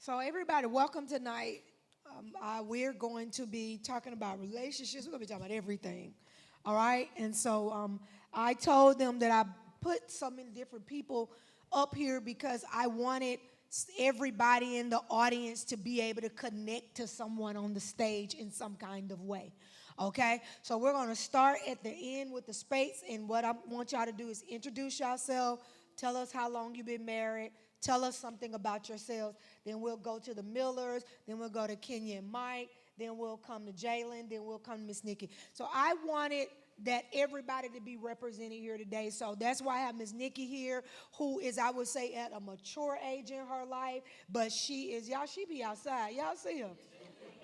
So, everybody, welcome tonight. We're going to be talking about relationships. We're going to be talking about everything. All right. And so, I told them that I put so many different people up here because I wanted everybody in the audience to be able to connect to someone on the stage in some kind of way. Okay, so we're going to start at the end with the space, and what I want y'all to do is introduce yourself, tell us how long you've been married, tell us something about yourselves. Then we'll go to the Millers, then we'll go to Kenya and Mike, then we'll come to Jalen, then we'll come to Miss Nikki. So I wanted that everybody to be represented here today. So that's why I have Miss Nikki here, who is, I would say, at a mature age in her life, but she is, y'all, she be outside. Y'all see her?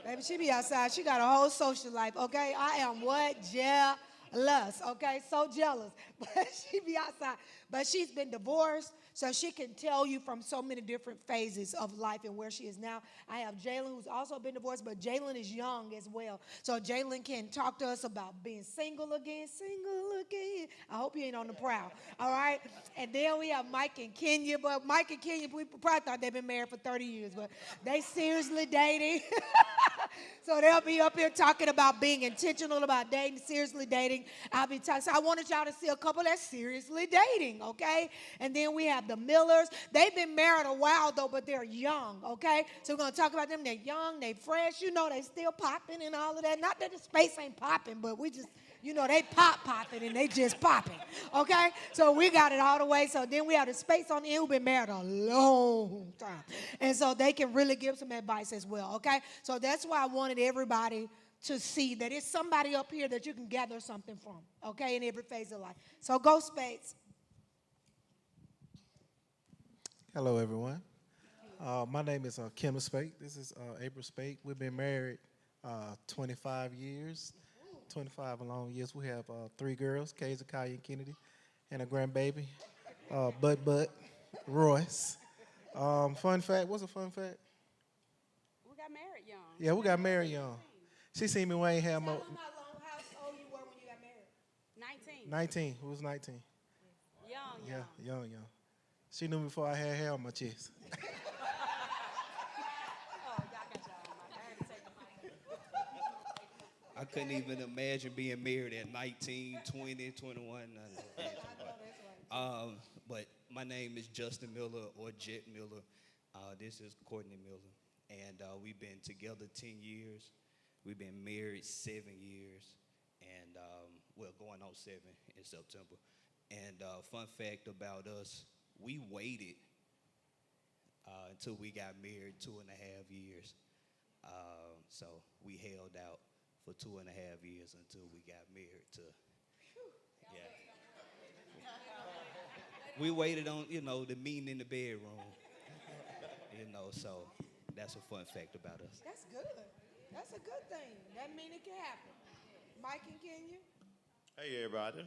Baby, she be outside. She got a whole social life, okay? I am what? Jealous, okay? So jealous. But she be outside. But she's been divorced, so she can tell you from so many different phases of life and where she is now. I have Jalen, who's also been divorced, but Jalen is young as well. So Jalen can talk to us about being single again. I hope he ain't on the prowl, all right? And then we have Mike and Kenya. But Mike and Kenya, we probably thought they've been married for 30 years, but they seriously dating. So they'll be up here talking about being intentional about dating, seriously dating. I'll be talking. So I wanted y'all to see a couple that's seriously dating, okay? And then we have the Millers. They've been married a while, though, but they're young, okay? So we're going to talk about them. They're young, they fresh. You know, they still popping and all of that. Not that the space ain't popping, but we just, you know, they popping and they just popping, okay? So we got it all the way. So then we have the space on the end who've been married a long time. And so they can really give some advice as well, okay? So that's why I wanted everybody to see that it's somebody up here that you can gather something from, okay, in every phase of life. So go Spades. Hello, everyone. My name is Kim Spake. This is April Spake. We've been married 25 years, 25 long years. We have 3 girls, Kay, Zakiah, and Kennedy, and a grandbaby, Bud, Royce. Fun fact, what's a fun fact? We got married young. Yeah, we got married young. She seen me when I ain't had Tell more. them how old you were when you got married. 19. 19. Who was 19? Young. Yeah, young. She knew me before I had hair on my chest. Oh, y'all got y'all on my. I had to take the mic. I couldn't even imagine being married at 19, 20, 21. None of that. I know that's right. But my name is Justin Miller or Jet Miller. This is Courtney Miller. And we've been together 10 years. We've been married 7 years. And, going on 7 in September. And fun fact about us, we waited until we got married 2.5 years. So we held out for 2.5 years until we got married to, yeah. We waited on, the meeting in the bedroom, so that's a fun fact about us. That's good. That's a good thing. That means it can happen. Mike and Kenya? Hey everybody,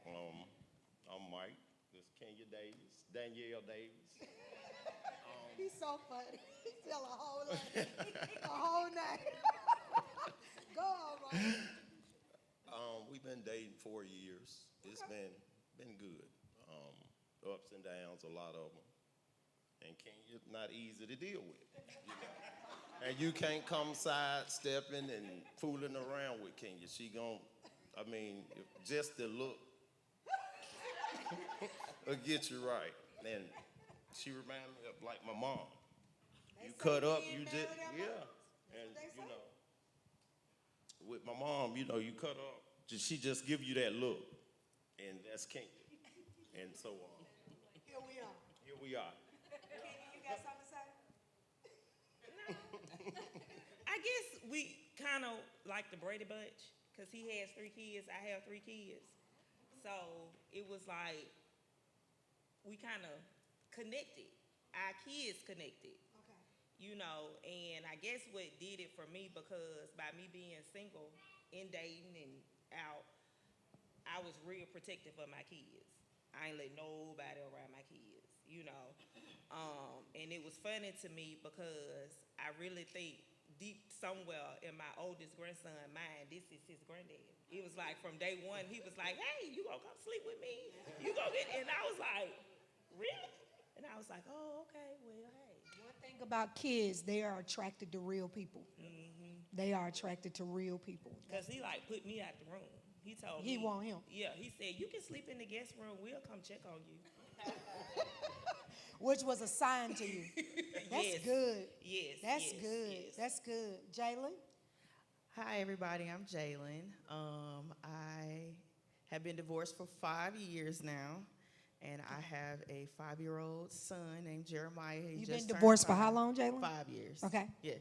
I'm Mike. This is Kenya Davis, Danielle Davis. He's so funny. He tell a whole lot, a whole night. Go on, Mike. We've been dating 4 years. It's been good. Ups and downs, a lot of them. And Kenya's not easy to deal with, And you can't come sidestepping and fooling around with Kenya. She just the look will get you right. And she reminds me of like my mom. You cut up, you just, And with my mom, you cut up, she just give you that look. And that's Kenya. And so on. Here we are. Kenya, you got something to say? I guess we kind of like the Brady Bunch because he has 3 kids, I have 3 kids. So it was like we kind of connected. Our kids connected. Okay. And I guess what did it for me because by me being single and dating and out, I was real protective of my kids. I ain't let nobody around my kids, And it was funny to me because I really think deep somewhere in my oldest grandson mind, this is his granddad. It was like from day one, he was like, hey, you gonna come sleep with me? You gonna get, and I was like, really? And I was like, oh, okay, well, hey. One thing about kids, they are attracted to real people. They are attracted to real people. Because he like put me out the room. He told He me. want him. Yeah, he said, you can sleep in the guest room. We'll come check on you. Which was a sign to you. That's Yes. good. Yes. That's yes, good. yes. That's good. Jalen? Hi, everybody. I'm Jalen. I have been divorced for 5 years now, and I have a 5-year-old son named Jeremiah. He You've just been turned divorced for how 5. long, Jalen? 5 years. Okay. Yeah.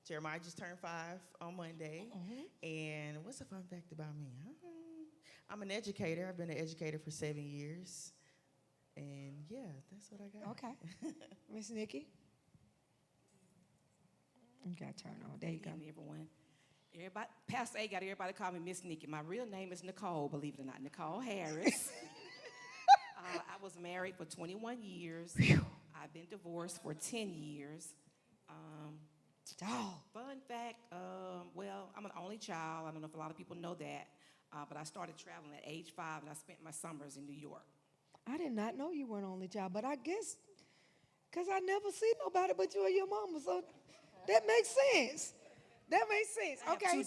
Jeremiah just turned 5 on Monday. And what's a fun fact about me? I'm an educator. I've been an educator for 7 years. And yeah, that's what I got. Okay. Miss Nikki? You got to turn on. There you go. Good evening, everyone. Everybody, Pastor A got everybody call me Miss Nikki. My real name is Nicole, believe it or not, Nicole Harris. I was married for 21 years. I've been divorced for 10 years. Oh, Fun fact, well, I'm an only child. I don't know if a lot of people know that, but I started traveling at age 5, and I spent my summers in New York. I did not know you were an only child, but I guess because I never see nobody but you and your mama, so that makes sense. That makes sense. I have Okay. two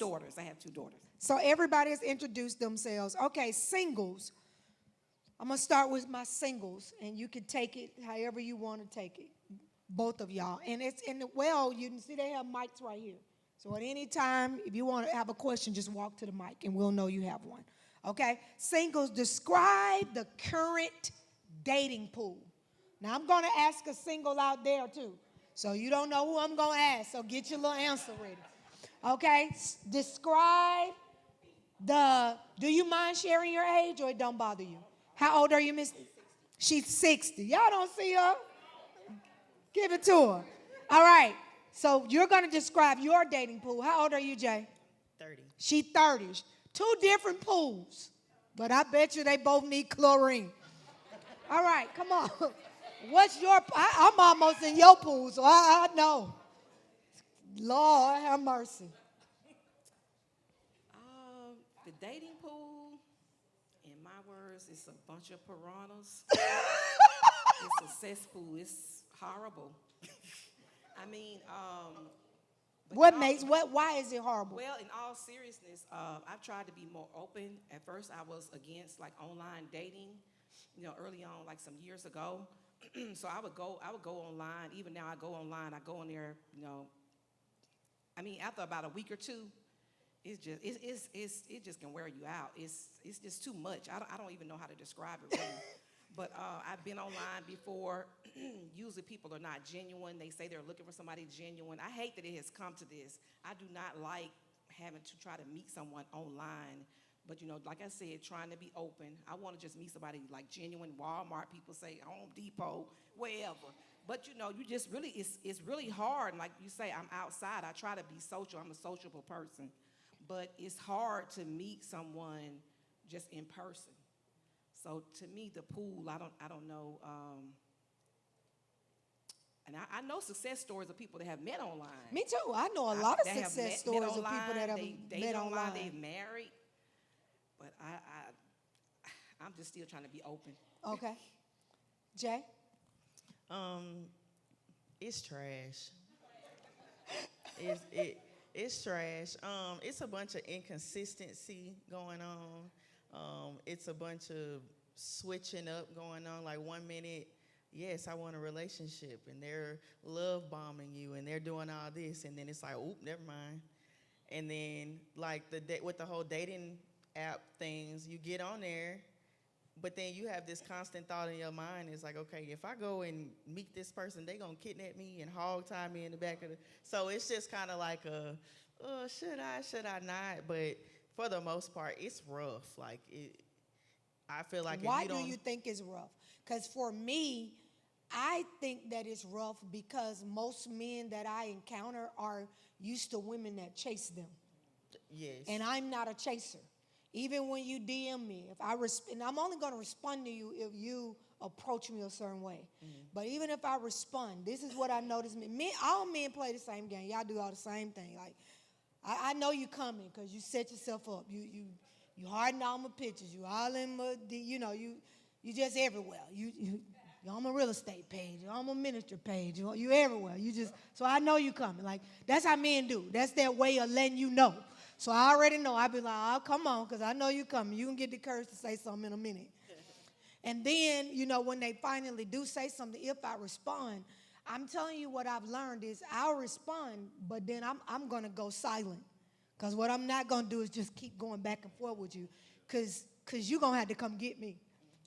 daughters. So everybody has introduced themselves. Okay, singles. I'm going to start with my singles, and you can take it however you want to take it, both of y'all. And it's in the, well, you can see they have mics right here. So at any time, if you want to have a question, just walk to the mic, and we'll know you have one. Okay? Singles, describe the current dating pool. Now, I'm going to ask a single out there, too. So you don't know who I'm going to ask, so get your little answer ready. Okay? Describe do you mind sharing your age or it don't bother you? How old are you, Miss? She's 60. Y'all don't see her? Give it to her. All right. So you're going to describe your dating pool. How old are you, Jay? 30. She 30. Two different pools. But I bet you they both need chlorine. All right, come on. What's your, I'm almost in your pool, so I know. Lord have mercy. The dating pool, in my words, it's a bunch of piranhas. It's a cesspool. It's horrible. I mean, but Why is it horrible? well, in all seriousness, I've tried to be more open. At first, I was against like online dating, early on, like some years ago. So I would go online. Even now, I go online. I go in there, I mean, after about a week or two, it just can wear you out. It's just too much. I don't even know how to describe it really. But I've been online before. Usually people are not genuine. They say they're looking for somebody genuine. I hate that it has come to this. I do not like having to try to meet someone online. But, like I said, trying to be open. I want to just meet somebody like genuine. Walmart, people say Home Depot, wherever. But, you just really, it's really hard. And like you say, I'm outside. I try to be social. I'm a sociable person. But it's hard to meet someone just in person. So to me, the pool, I don't know. And I know success stories of people that have met online. Me too. I know a lot of That have success met stories of online, people that have they met dated online. They've married. But I'm just still trying to be open. Okay. Jay? It's trash. It's trash. It's a bunch of inconsistency going on. It's a bunch of switching up going on. Like 1 minute, yes, I want a relationship, and they're love bombing you, and they're doing all this, and then it's like, oop, never mind. And then like with the whole dating app things, you get on there, but then you have this constant thought in your mind. It's like, okay, if I go and meet this person, they gonna kidnap me and hog tie me in the back of the. So it's just kind of like should I not? But for the most part, it's rough. Like I feel like Why if do you think it's rough? Because for me, I think that it's rough because most men that I encounter are used to women that chase them. Yes. And I'm not a chaser. Even when you DM me, and I'm only going to respond to you if you approach me a certain way. Mm-hmm. But even if I respond, this is what I notice. All men play the same game. Y'all do all the same thing. Like, I know you coming because you set yourself up. You harden all my pictures. You all in my, you just everywhere. You're on my real estate page. You're on my ministry page. You everywhere. You just, so I know you coming. Like, that's how men do. That's their way of letting you know. So I already know. I be like, oh, come on, because I know you coming. You can get the courage to say something in a minute. And then, when they finally do say something, if I respond, I'm telling you what I've learned is I'll respond, but then I'm going to go silent. Because what I'm not going to do is just keep going back and forth with you. Because you're going to have to come get me.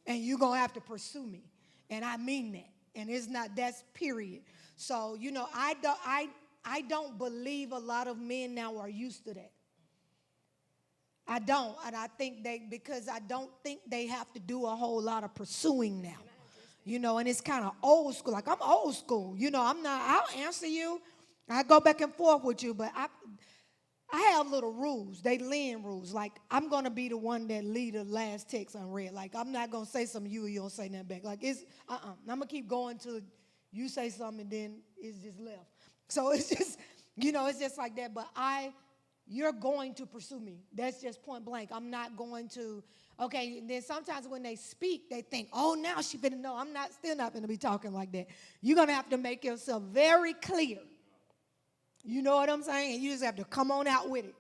And you're going to have to pursue me. And I mean that. And it's not, that's period. So, I don't believe a lot of men now are used to that. I don't. And I think because I don't think they have to do a whole lot of pursuing now. And it's kind of old school. Like, I'm old school. I'll answer you. I go back and forth with you, but I have little rules. They lend rules. Like, I'm going to be the one that leave the last text unread. Like, I'm not going to say something to you and you don't say nothing back. Like, I'm going to keep going till you say something and then it's just left. So it's just, it's just like that. But you're going to pursue me. That's just point blank. I'm not going to, okay, and then sometimes when they speak, they think, oh, now she finna know. I'm still not finna be talking like that. You're going to have to make yourself very clear. You know what I'm saying? And you just have to come on out with it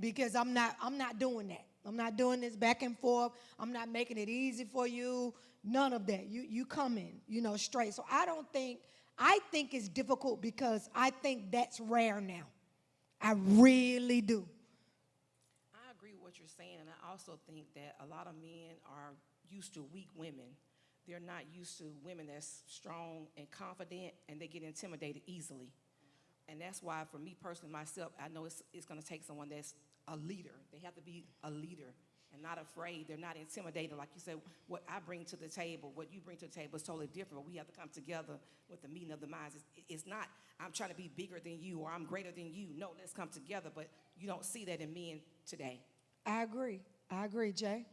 because I'm not doing that. I'm not doing this back and forth. I'm not making it easy for you. None of that. You come in, straight. So I think it's difficult because I think that's rare now. I really do. I agree with what you're saying, and I also think that a lot of men are used to weak women. They're not used to women that's strong and confident, and they get intimidated easily. And that's why, for me personally, myself, I know it's going to take someone that's a leader. They have to be a leader and not afraid. They're not intimidated. Like you said, what I bring to the table, what you bring to the table is totally different. But we have to come together with the meeting of the minds. It's not, I'm trying to be bigger than you or I'm greater than you. No, let's come together. But you don't see that in men today. I agree, Jay.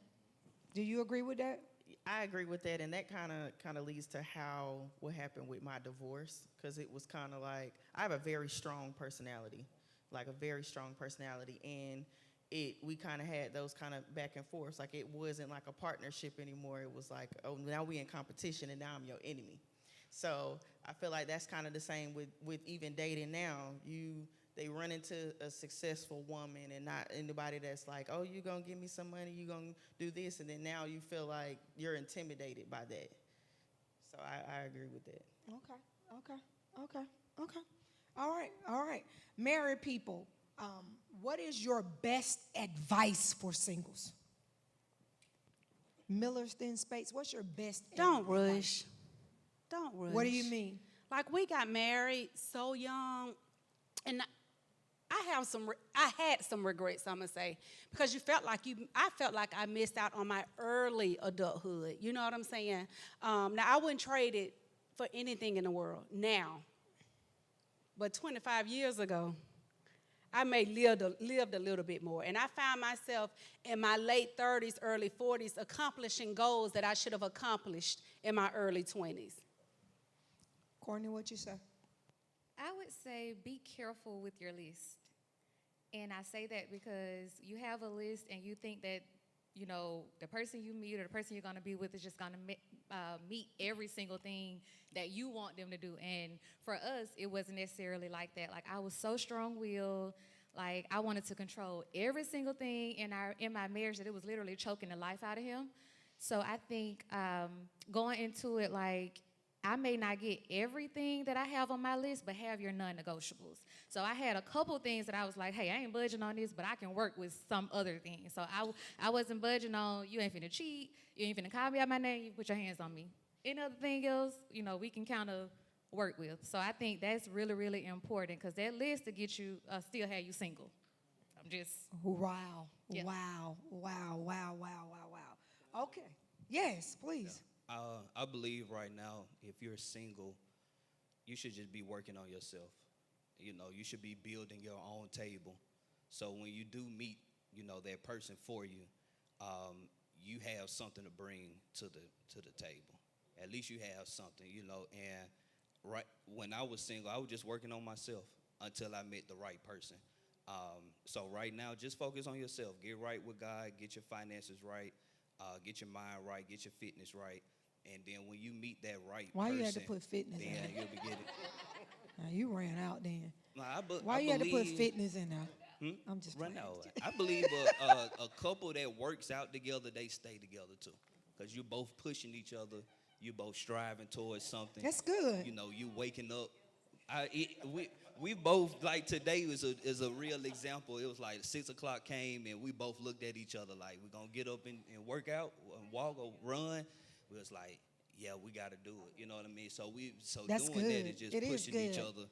Do you agree with that? I agree with that, and that kind of leads to what happened with my divorce, because it was kind of like I have a very strong personality, and we kind of had those kind of back and forth. Like, it wasn't like a partnership anymore. It was like, oh, now we in competition, and now I'm your enemy. So I feel like that's kind of the same with even dating now. They run into a successful woman and not anybody that's like, oh, you're going to give me some money, you're going to do this, and then now you feel like you're intimidated by that. So I agree with that. Okay. All right. Married people, what is your best advice for singles? Millerstein Spates, what's your best Don't advice? Don't rush. What do you mean? Like, we got married so young, and I had some regrets, I'm gonna say, because I felt like I missed out on my early adulthood. You know what I'm saying? Now, I wouldn't trade it for anything in the world now, but 25 years ago, I may lived a little bit more, and I found myself in my late 30s, early 40s, accomplishing goals that I should have accomplished in my early 20s. Courtney, what you say? I would say be careful with your list. And I say that because you have a list and you think that, the person you meet or the person you're going to be with is just going to meet every single thing that you want them to do. And for us, it wasn't necessarily like that. Like, I was so strong-willed. Like, I wanted to control every single thing in my marriage that it was literally choking the life out of him. So I think going into it, like, I may not get everything that I have on my list, but have your non-negotiables. So I had a couple things that I was like, hey, I ain't budging on this, but I can work with some other things. So I wasn't budging on, you ain't finna cheat, you ain't finna call me out my name, you put your hands on me. Any other thing else, we can kind of work with. So I think that's really, really important, because that list to get you, still have you single. I'm just. Wow. Yeah. Wow. Okay. Yes, please. I believe right now, if you're single, you should just be working on yourself. You should be building your own table. So when you do meet, that person for you, you have something to bring to the table. At least you have something, And right when I was single, I was just working on myself until I met the right person. So right now, just focus on yourself. Get right with God. Get your finances right. Get your mind right. Get your fitness right. And then when you meet that right Why person, you had to put fitness in then there? you'll be getting. Now, you ran out then. Nah, Why I you had to put believe- fitness in there? Hmm? I'm just Run playing. out. I believe a couple that works out together, they stay together too, because you're both pushing each other. You both striving towards something. That's good. You know, you waking up. We both, like today is a real example. It was like 6 o'clock came and we both looked at each other like we're gonna get up and work out and walk or run. We was like, yeah, we got to do it. You know what I mean? So That's doing good. that is just It is pushing each good. other.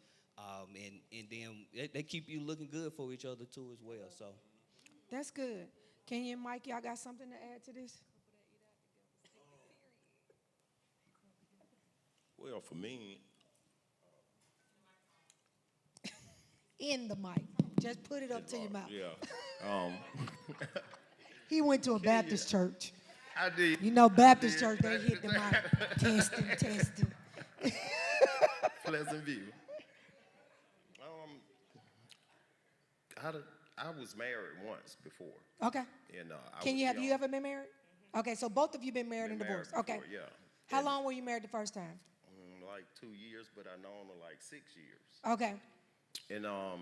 And then they keep you looking good for each other too as well. So That's good. Kenya and Mike, y'all got something to add to this? Well, for me, In the mic. Just put it up to your mouth. yeah. He went to a Baptist church. I did. You know, Baptist church, they hit the mic. Testing. Pleasant View. I was married once before. Okay. And I Can was you have you young. ever been married? Okay, so both of you been married Been and divorced. married Okay. before, yeah. How And, long were you married the first time? Like 2 years, but I known her like 6 years. Okay. And I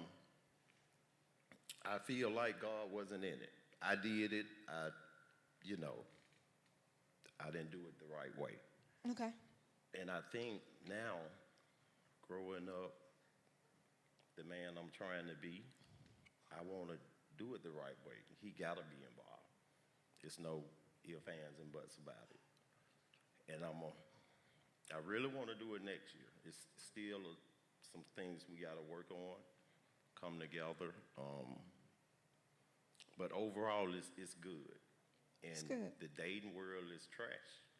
feel like God wasn't in it. I did it. I didn't do it the right way. Okay. And I think now, growing up, the man I'm trying to be, I want to do it the right way. He got to be involved. There's no ifs, ands, and buts about it. And I really want to do it next year. It's still some things we got to work on, come together. But overall, it's good. And It's good. the dating world is trash,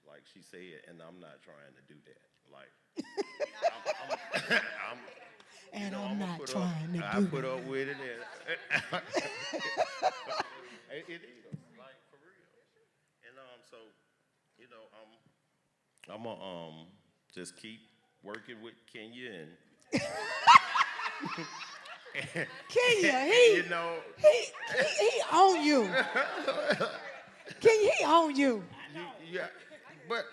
like she said, and I'm not trying to do that. Like, And I'm I'm gonna not put trying to I do put that. up with it, and it is like for real. And so I'm gonna just keep working with Kenya and Kenya, he own you. Kenya, he own you. yeah, but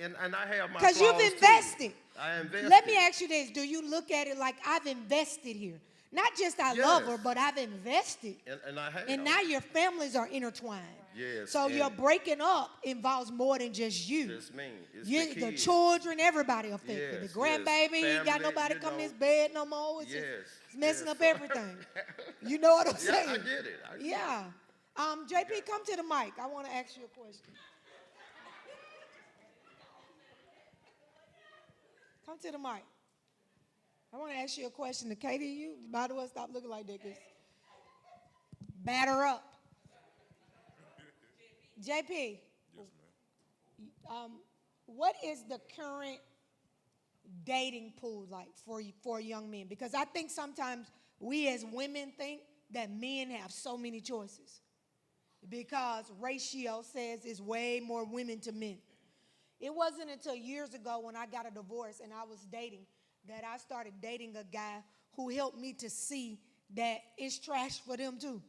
and I have my Because you've flaws, too. invested. I invested. Let me ask you this. Do you look at it like I've invested here? Not just I love her, Yes. but I've invested. And I have. And now your families are intertwined. Yes, So and- your breaking up involves more than just you. Just me. It's You, the the kids. children, everybody affected. Yes, The grandbaby, he ain't got family, nobody you come in know. his bed no more. It's, Yes, it's messing yes. up everything. You know what I'm Yeah, saying? I get it. I get Yeah. JP, come to the mic. I want to ask you a question. Come to the mic. I want to ask you a question. To Katie, you might as well stop looking like that, 'cause batter up. JP. Yes, ma'am. What is the current dating pool like for young men? Because I think sometimes we as women think that men have so many choices because ratio says it's way more women to men. It wasn't until years ago when I got a divorce and I was dating that I started dating a guy who helped me to see that it's trash for them too.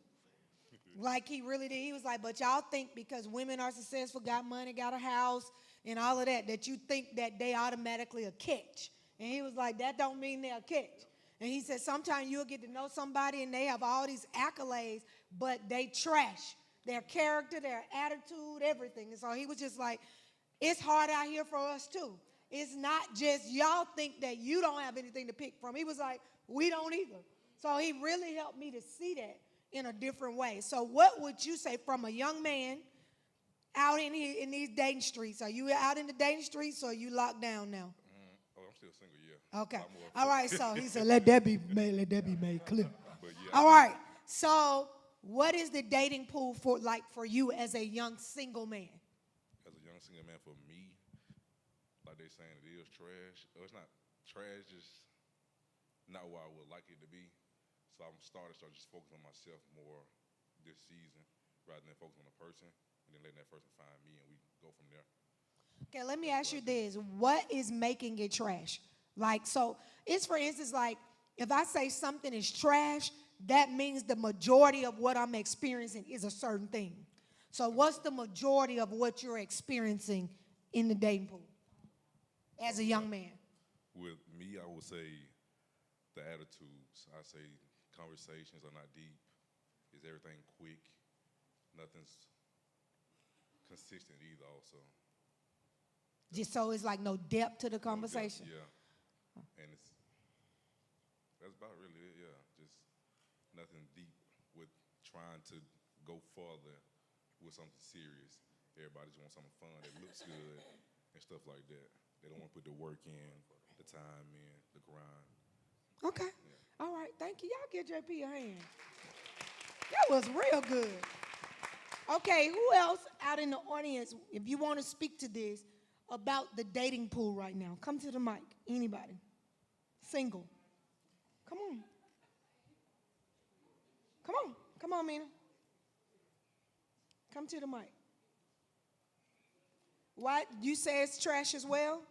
Like he really did. He was like, but y'all think because women are successful, got money, got a house, and all of that you think that they automatically a catch. And he was like, that don't mean they're a catch. And he said, sometimes you'll get to know somebody and they have all these accolades, but they trash their character, their attitude, everything. And so he was just like, it's hard out here for us too. It's not just y'all think that you don't have anything to pick from. He was like, we don't either. So he really helped me to see that in a different way. So what would you say from a young man out in these dating streets? Are you out in the dating streets or are you locked down now? I'm still single, yeah. Okay. A lot more All right, so he said, let that be made clear. But yeah, All right. So what is the dating pool for you as a young single man? as a young single man, for me, like they saying, it is trash. It's not trash, just not where I would like it to be. So I'm starting to just focus on myself more this season rather than focus on the person and then letting that person find me and we go from there. Okay, let me ask you this. What is making it trash? Like, so it's for instance, like if I say something is trash, that means the majority of what I'm experiencing is a certain thing. So what's the majority of what you're experiencing in the dating pool as a young man? With me, I would say the attitudes. I say conversations are not deep. Is everything quick? Nothing's consistent either. Also, Just so it's like no depth to the No depth, conversation. yeah, and that's about really it. Yeah, just nothing deep with trying to go further with something serious. Everybody just wants something fun that looks good and stuff like that. They don't want to put the work in, the time in, the grind. Okay. All right. Thank you. Y'all give JP a hand. That was real good. Okay. Who else out in the audience, if you want to speak to this about the dating pool right now, come to the mic. Anybody? Single. Come on. Come on. Come on, Mina. Come to the mic. What? You say it's trash as well?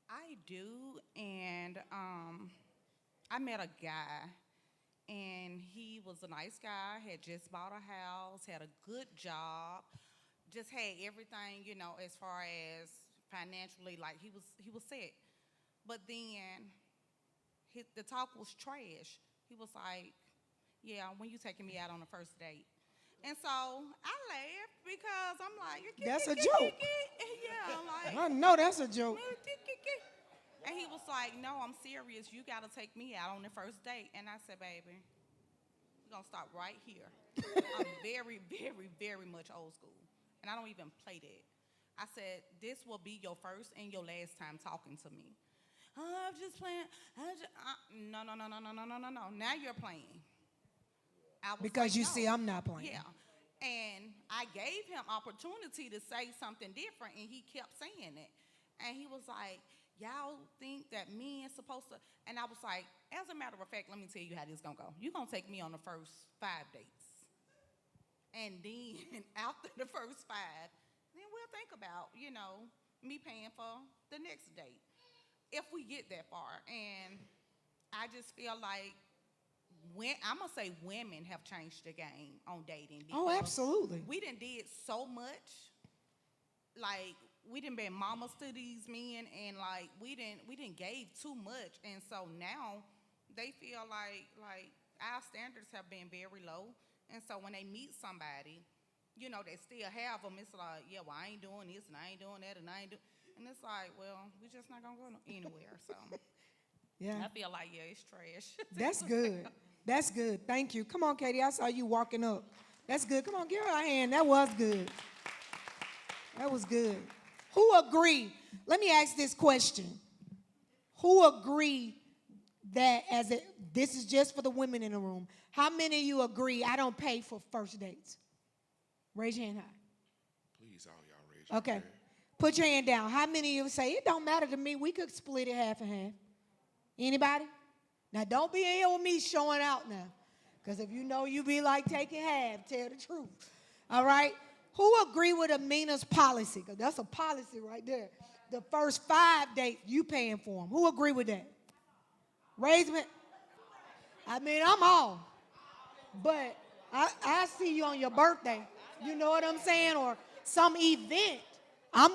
I do, and I met a guy, and he was a nice guy, had just bought a house, had a good job, just had everything, you know, as far as financially, like he was set. But then the talk was trash. He was like, yeah, when you taking me out on the first date? And so I laughed because I'm like, That's a joke. yeah, I'm like, I know that's a joke. and he was like, no, I'm serious. You got to take me out on the first date. And I said, baby, we're going to stop right here. I'm very, very, very much old school. And I don't even play that. I said, this will be your first and your last time talking to me. I'm just playing. No. Now you're playing. Because like, you no. see I'm not playing. Yeah. And I gave him opportunity to say something different, and he kept saying it. And he was like, y'all think that men supposed to, and I was like, as a matter of fact, let me tell you how this gonna go. You're gonna take me on the first 5 dates. And then after the first 5, then we'll think about, you know, me paying for the next date. If we get that far. And I just feel like I'm gonna say women have changed the game on dating. Oh, absolutely. We done did so much. Like we done been mamas to these men, and like we done gave too much, and so now they feel like our standards have been very low, and so when they meet somebody, you know, they still have them. It's like, yeah, well, I ain't doing this and I ain't doing that and I ain't doing, and it's like, well, we just not gonna go anywhere. So Yeah. I feel like it's trash. That's good. That's good. Thank you. Come on, Katie. I saw you walking up. That's good. Come on, give her a hand. That was good. That was good. Who agree? Let me ask this question. Who agree that this is just for the women in the room? How many of you agree I don't pay for first dates? Raise your hand high. Please, all y'all raise your Okay. hand. Put your hand down. How many of you say, it don't matter to me, we could split it half and half? Anybody? Now, don't be in here with me showing out now. Because if you know you be like taking half, tell the truth. All right? Who agree with Amina's policy? Because that's a policy right there. The first 5 dates, you paying for them. Who agree with that? Raise me. I mean, I'm all. But I see you on your birthday. You know what I'm saying? Or some event. I'm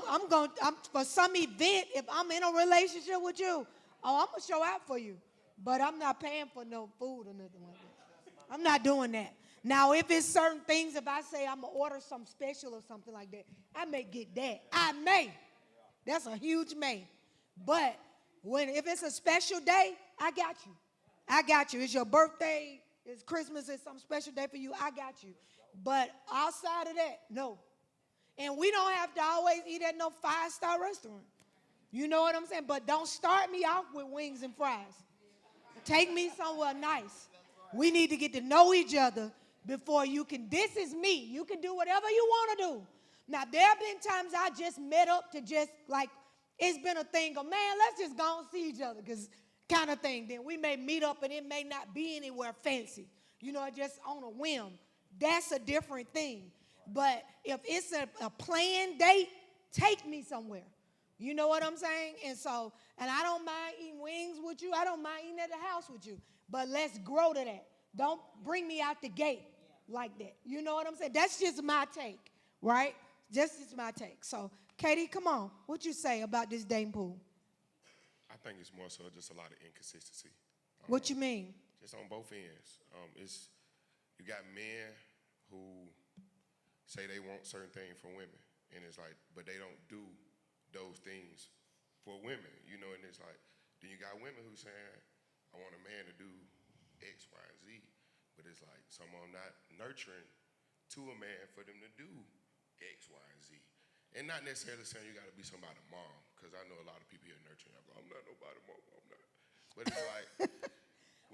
for some event, if I'm in a relationship with you, I'm going to show out for you. But I'm not paying for no food or nothing like that. I'm not doing that. Now, if it's certain things, if I say I'm going to order something special or something like that, I may get that. I may. That's a huge may. But if it's a special day, I got you. I got you. It's your birthday, it's Christmas, it's some special day for you, I got you. But outside of that, no. And we don't have to always eat at no 5-star restaurant. You know what I'm saying? But don't start me off with wings and fries. Take me somewhere nice. We need to get to know each other before this is me. You can do whatever you want to do. Now, there have been times I just met up to just like, it's been a thing of, man, let's just go and see each other, because kind of thing. Then we may meet up and it may not be anywhere fancy. You know, just on a whim. That's a different thing. But if it's a planned date, take me somewhere. You know what I'm saying? And I don't mind eating wings with you. I don't mind eating at the house with you. But let's grow to that. Don't bring me out the gate like that. You know what I'm saying? That's just my take, right? Just my take. So Katie, come on. What you say about this dating pool? I think it's more so just a lot of inconsistency. What you mean? Just on both ends. You got men who say they want certain things from women, and it's like, but they don't do those things for women, and it's like, then you got women who saying, I want a man to do X, Y, and Z, but it's like some of them not nurturing to a man for them to do X, Y, and Z. And not necessarily saying you got to be somebody's mom, because I know a lot of people here nurturing. I'm not nobody's mom, I'm not. But it's like,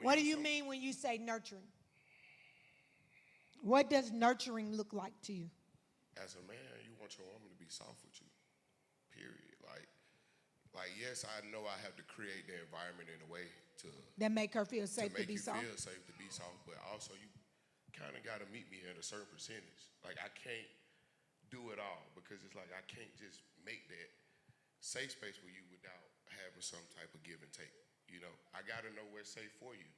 what do you mean when you say nurturing? What does nurturing look like to you? As a man, you want your woman to be soft with you, period. Like yes, I know I have to create the environment in a way to that make her feel safe to make be you soft. feel safe to be soft, but also you kind of got to meet me at a certain percentage. Like I can't do it all because it's like I can't just make that safe space with you without having some type of give and take. I got to know what's safe for you.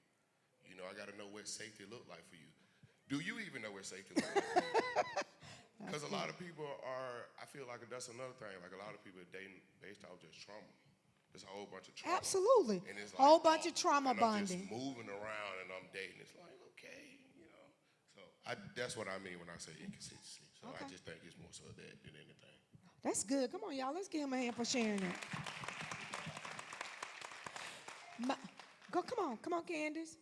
I got to know what safety look like for you. Do you even know what safety look like for you? Because a lot of people I feel like that's another thing. Like a lot of people are dating based off just trauma. There's a whole bunch of trauma. Absolutely. And it's whole bunch of trauma and bonding. I'm just moving around and I'm dating. It's like, okay, So that's what I mean when I say inconsistency. So I just think it's more so that than anything. That's good. Come on, y'all. Let's give him a hand for sharing that. Come on, Candace.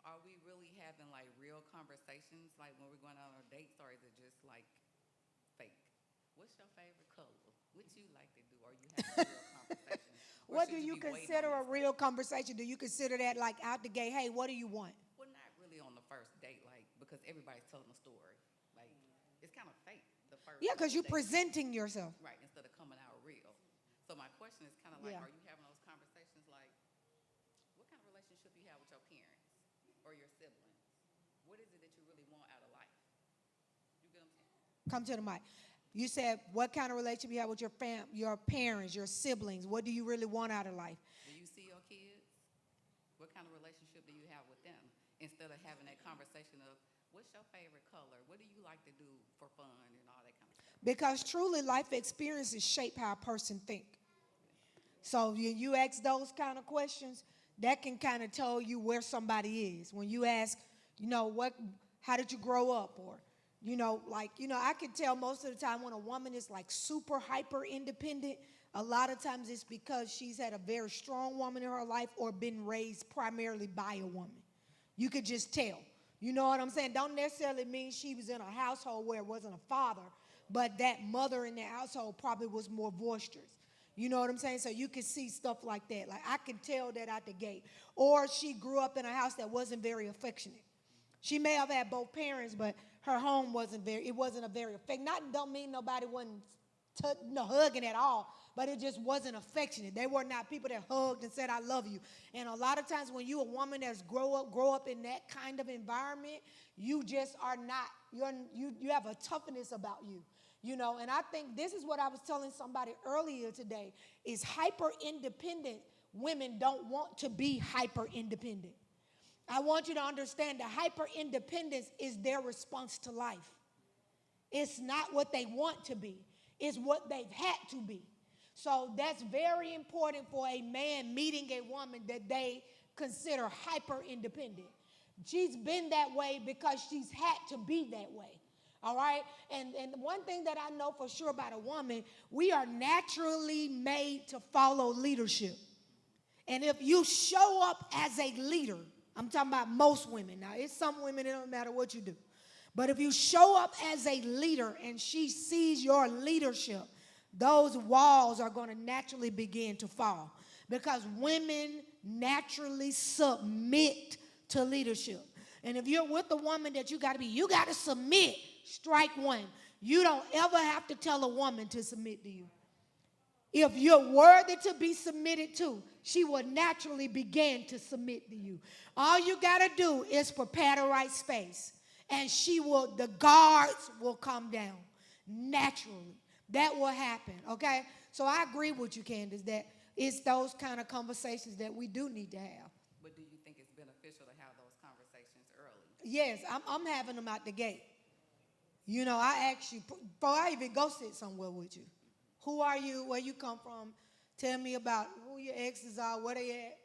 Are we really having like real conversations like when we're going on our dates, or is it just like fake? What's your favorite color? What you like to do? Or you have real conversations? What do you consider a real conversation? Do you consider that like out the gate? Hey, what do you want? Well, not really on the first date, like because everybody's telling a story. Like it's kind of fake the first. Yeah, because you're date. presenting yourself. Right, instead of coming out real. So my question is kind of like, are you having those conversations like, what kind of relationship you have with your parents or your siblings? What is it that you really want out of life? You get what I'm saying? Come to the mic. You said, what kind of relationship you have with your parents, your siblings? What do you really want out of life? Do you see your kids? What kind of relationship do you have with them? Instead of having that conversation of, what's your favorite color? What do you like to do for fun and all that kind of stuff? Because truly life experiences shape how a person thinks. So you ask those kind of questions, that can kind of tell you where somebody is. When you ask, how did you grow up? Or, I can tell most of the time when a woman is like super hyper independent, a lot of times it's because she's had a very strong woman in her life or been raised primarily by a woman. You could just tell. You know what I'm saying? Don't necessarily mean she was in a household where it wasn't a father, but that mother in the household probably was more boisterous. You know what I'm saying? So you can see stuff like that. Like I can tell that out the gate. Or she grew up in a house that wasn't very affectionate. She may have had both parents, but her home wasn't a very affectionate. Don't mean nobody wasn't hugging at all, but it just wasn't affectionate. They were not people that hugged and said, I love you. And a lot of times when you're a woman that's grow up in that kind of environment, you just are not, you have a toughness about you. And I think this is what I was telling somebody earlier today, is hyper-independent women don't want to be hyper-independent. I want you to understand that hyper-independence is their response to life. It's not what they want to be. It's what they've had to be. So that's very important for a man meeting a woman that they consider hyper-independent. She's been that way because she's had to be that way. All right? And one thing that I know for sure about a woman, we are naturally made to follow leadership. And if you show up as a leader, I'm talking about most women. Now, it's some women, it don't matter what you do. But if you show up as a leader and she sees your leadership, those walls are going to naturally begin to fall. Because women naturally submit to leadership. And if you're with a woman that you got to submit. Strike one. You don't ever have to tell a woman to submit to you. If you're worthy to be submitted to, she will naturally begin to submit to you. All you got to do is prepare the right space. And the guards will come down naturally. That will happen, okay? So I agree with you, Candace, that it's those kind of conversations that we do need to have. But do you think it's beneficial to have those conversations early? yes, I'm having them out the gate. You know, I ask you, before I even go sit somewhere with you, who are you, where you come from, tell me about who your exes are, where they at,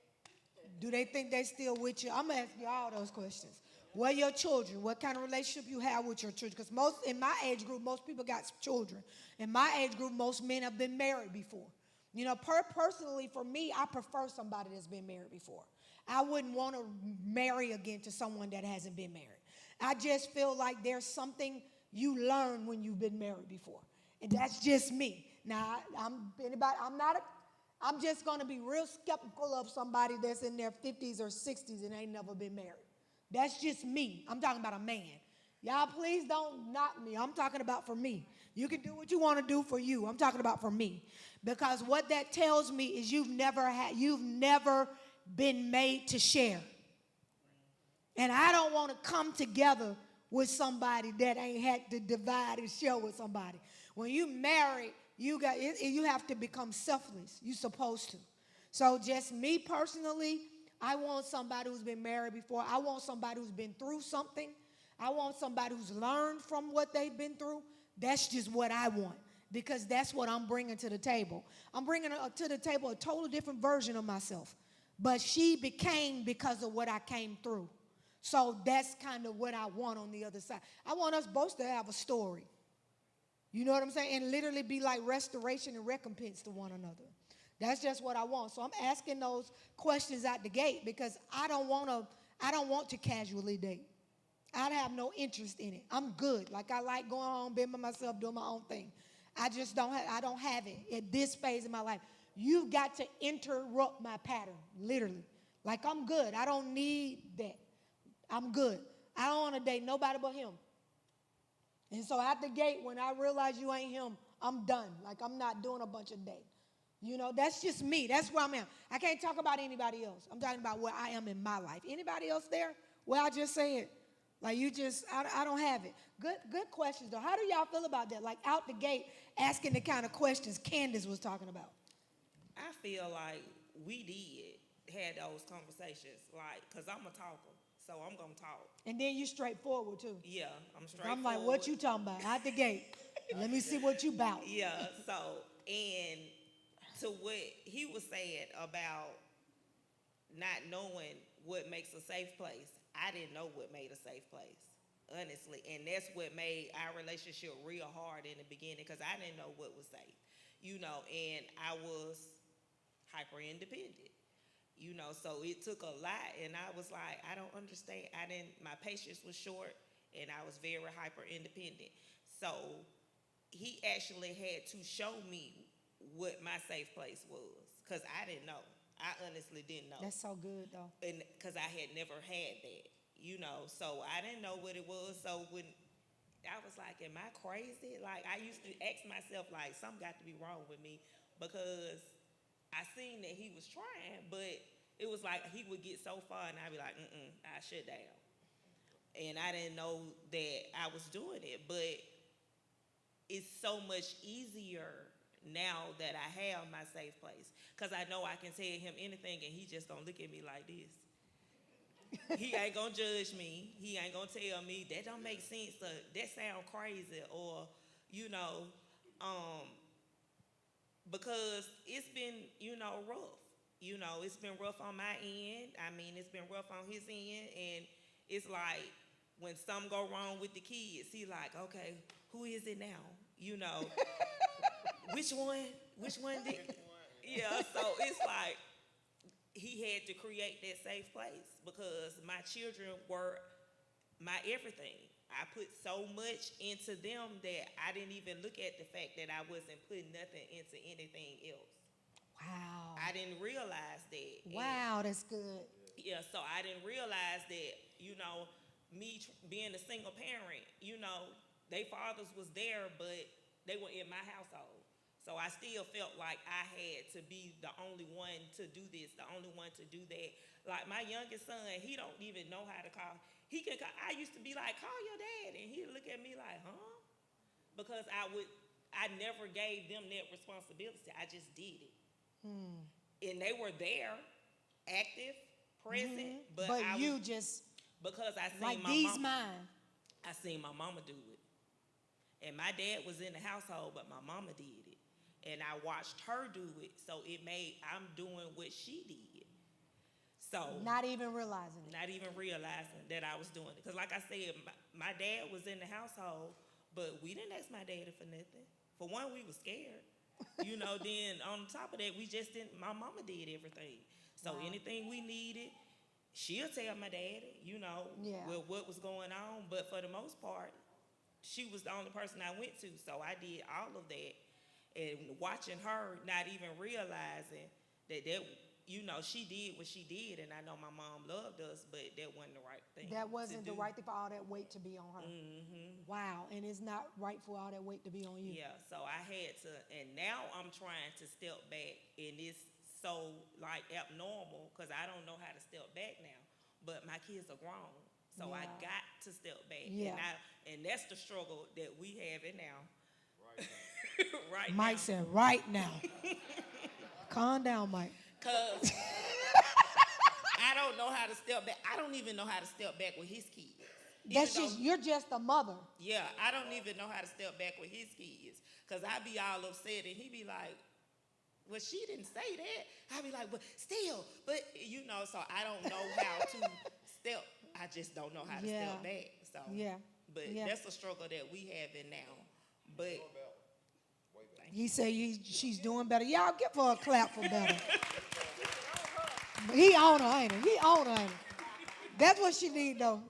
do they think they still with you? I'm going to ask you all those questions. Where your children, what kind of relationship you have with your children, because most, in my age group, most people got children. In my age group, most men have been married before. You know, personally, for me, I prefer somebody that's been married before. I wouldn't want to marry again to someone that hasn't been married. I just feel like there's something you learn when you've been married before. And that's just me. Now, I'm just going to be real skeptical of somebody that's in their 50s or 60s and ain't never been married. That's just me. I'm talking about a man. Y'all, please don't knock me. I'm talking about for me. You can do what you want to do for you. I'm talking about for me. Because what that tells me is you've never been made to share. And I don't want to come together with somebody that ain't had to divide and share with somebody. When you married, you have to become selfless. You're supposed to. So just me personally, I want somebody who's been married before. I want somebody who's been through something. I want somebody who's learned from what they've been through. That's just what I want, because that's what I'm bringing to the table. I'm bringing to the table a total different version of myself. But she became because of what I came through. So that's kind of what I want on the other side. I want us both to have a story. You know what I'm saying? And literally be like restoration and recompense to one another. That's just what I want. So I'm asking those questions out the gate because I don't want to casually date. I have no interest in it. I'm good. Like I like going home, being by myself, doing my own thing. I don't have it at this phase in my life. You've got to interrupt my pattern, literally. Like I'm good. I don't need that. I'm good. I don't want to date nobody but him. And so at the gate, when I realize you ain't him, I'm done. Like I'm not doing a bunch of dating. You know, that's just me. That's where I'm at. I can't talk about anybody else. I'm talking about where I am in my life. Anybody else there? Well, I just said, like I don't have it. Good questions though. How do y'all feel about that? Like out the gate, asking the kind of questions Candace was talking about. I feel like we had those conversations, like, because I'm a talker, so I'm going to talk. And then you straightforward, too. Yeah, I'm straightforward. I'm like, what you talking about? Out the gate. Let me see what you about. Yeah, so, and to what he was saying about not knowing what makes a safe place, I didn't know what made a safe place, honestly. And that's what made our relationship real hard in the beginning, because I didn't know what was safe, you know, and I was hyper independent, you know, so it took a lot, and I was like, I don't understand. My patience was short, and I was very hyper independent. So he actually had to show me what my safe place was, because I didn't know. I honestly didn't know. That's so good, though. And because I had never had that, you know, so I didn't know what it was. So when I was like, am I crazy? Like, I used to ask myself, like, something got to be wrong with me, because I seen that he was trying, but it was like he would get so far and I'd be like, I shut down. And I didn't know that I was doing it, but it's so much easier now that I have my safe place, because I know I can tell him anything and he just gonna look at me like this. He ain't gonna judge me. He ain't gonna tell me that don't make sense, or that sound crazy, or, you know, because it's been, you know, rough. You know, it's been rough on my end. I mean, it's been rough on his end. And it's like when something go wrong with the kids, he like, okay, who is it now? You know, which one? Which one did? Yeah, so it's like he had to create that safe place, because my children were my everything. I put so much into them that I didn't even look at the fact that I wasn't putting nothing into anything else. Wow. I didn't realize that. Wow, that's good. Yeah, so I didn't realize that, you know, me being a single parent, you know, their fathers was there, but they were in my household. So I still felt like I had to be the only one to do this, the only one to do that. Like my youngest son, he don't even know how to call. He can call. I used to be like, call your dad, and he'd look at me like, huh? Because I never gave them that responsibility. I just did it. And they were there, active, present, but you just because I seen Like my these mama. mine. I seen my mama do it. And my dad was in the household, but my mama did it. And I watched her do it, so I'm doing what she did. So Not even realizing it. not even realizing that I was doing it. Because like I said, my dad was in the household, but we didn't ask my daddy for nothing. For one, we were scared. Then on top of that, we just didn't, my mama did everything. So anything we needed, she'll tell my daddy, what was going on. But for the most part, she was the only person I went to. So I did all of that. And watching her, not even realizing that she did what she did. And I know my mom loved us, but that wasn't the right thing. That wasn't the right thing for all that weight to be on her. Mm-hmm. Wow, and it's not right for all that weight to be on you. Yeah, so I had to, and now I'm trying to step back, and it's so abnormal because I don't know how to step back now. But my kids are grown, so I got to step back. Yeah. And that's the struggle that we have in now. Right Mike now. Said, right now. Calm down, Mike. Because I don't know how to step back. I don't even know how to step back with his kids. You're just a mother. Yeah, I don't even know how to step back with his kids. Because I be all upset, and he be like, well, she didn't say that. I be like, but still, so I don't know how to step. I just don't know how to step back. So, but that's a struggle that we have in now. But he said she's doing better. Y'all give her a clap for better. He on her, ain't he? He on her, ain't he? That's what she need, though.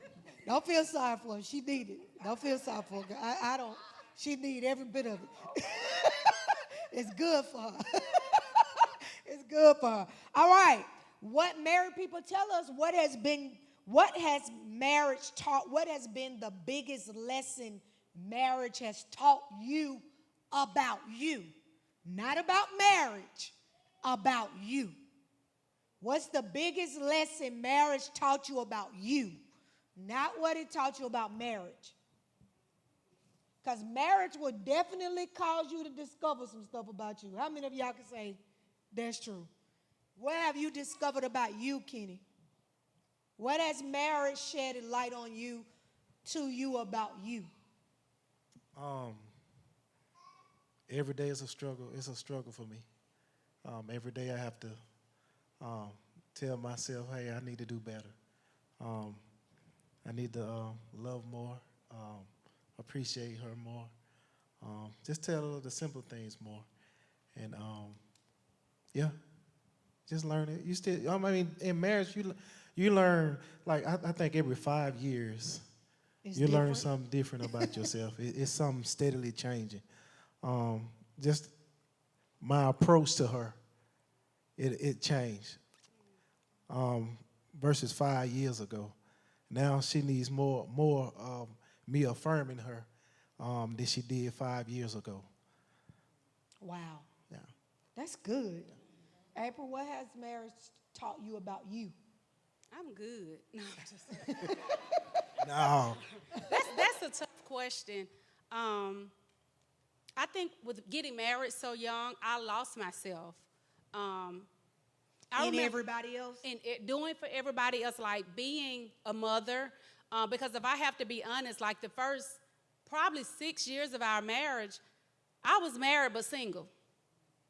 Don't feel sorry for her. She need it. Don't feel sorry for her. I don't. She need every bit of it. It's good for her. It's good for her. All right. What married people tell us, what has marriage taught, what has been the biggest lesson marriage has taught you about you? Not about marriage, about you. What's the biggest lesson marriage taught you about you? Not what it taught you about marriage. Because marriage will definitely cause you to discover some stuff about you. How many of y'all can say that's true? What have you discovered about you, Kenny? What has marriage shed a light on you, to you about you? Every day is a struggle. It's a struggle for me. Every day I have to tell myself, hey, I need to do better. I need to love more, appreciate her more, just tell her the simple things more. And, just learn it. You still, in marriage, you learn, like, I think every 5 years, you learn something different about yourself. It's something steadily changing. Just my approach to her, it changed versus 5 years ago. Now she needs more me affirming her than she did 5 years ago. Wow. Yeah. That's good. April, what has marriage taught you about you? I'm good. No, I'm just No. That's a tough question. I think with getting married so young, I lost myself. In everybody else? In doing for everybody else, like being a mother. Because if I have to be honest, like the first probably 6 years of our marriage, I was married but single.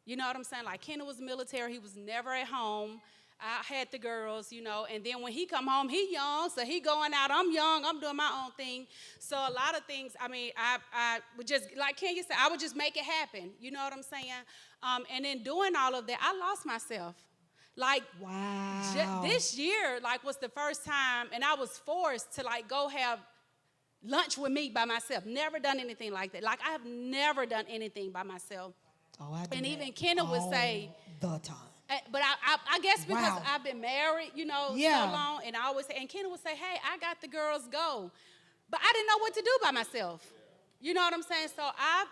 You know what I'm saying? Like Kenny was military. He was never at home. I had the girls, and then when he come home, he young, so he going out. I'm young. I'm doing my own thing. So a lot of things, I would just, like Kenya said, I would just make it happen. You know what I'm saying? And in doing all of that, I lost myself. Like, wow. This year, like, was the first time, and I was forced to, like, go have lunch with me by myself. Never done anything like that. Like, I have never done anything by myself. Oh, I do. And even Kenna would say, the time. But I guess because I've been married, so long, and I always say, and Kenna would say, hey, I got the girls go. But I didn't know what to do by myself. You know what I'm saying? So I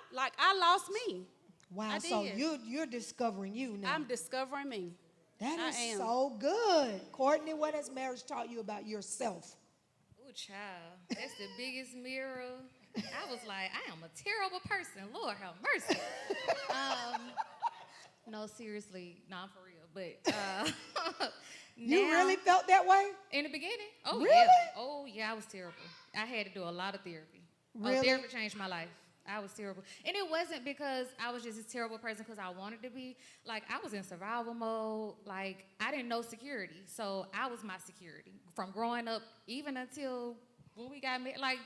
lost me. Wow, so you're discovering you now. I'm discovering me. That is so good. Courtney, what has marriage taught you about yourself? Ooh, child, that's the biggest mirror. I was like, I am a terrible person. Lord have mercy. No, seriously, not for real. But You now- really felt that way? in the beginning? Oh Really? yeah. Oh yeah, I was terrible. I had to do a lot of therapy. Really? Oh, therapy changed my life. I was terrible. And it wasn't because I was just this terrible person because I wanted to be. Like, I was in survival mode. Like, I didn't know security. So I was my security. From growing up, even until when we got married, like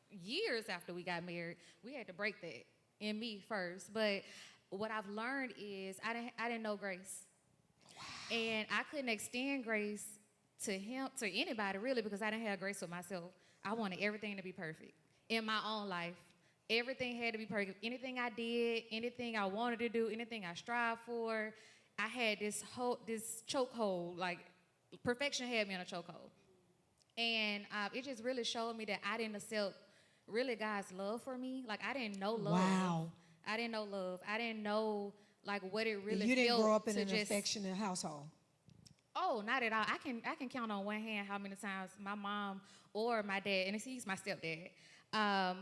years after we got married, we had to break that in me first. But what I've learned is I didn't know grace. And I couldn't extend grace to him, to anybody really, because I didn't have grace with myself. I wanted everything to be perfect in my own life. Everything had to be perfect. Anything I did, anything I wanted to do, anything I strived for, I had this chokehold. Like, perfection had me in a chokehold. And it just really showed me that I didn't accept really God's love for me. Like, I didn't know love. Wow. I didn't know love. I didn't know like what it really You didn't felt grow up in to an just, affectionate household. Oh, not at all. I can count on one hand how many times my mom or my dad, and he's my stepdad,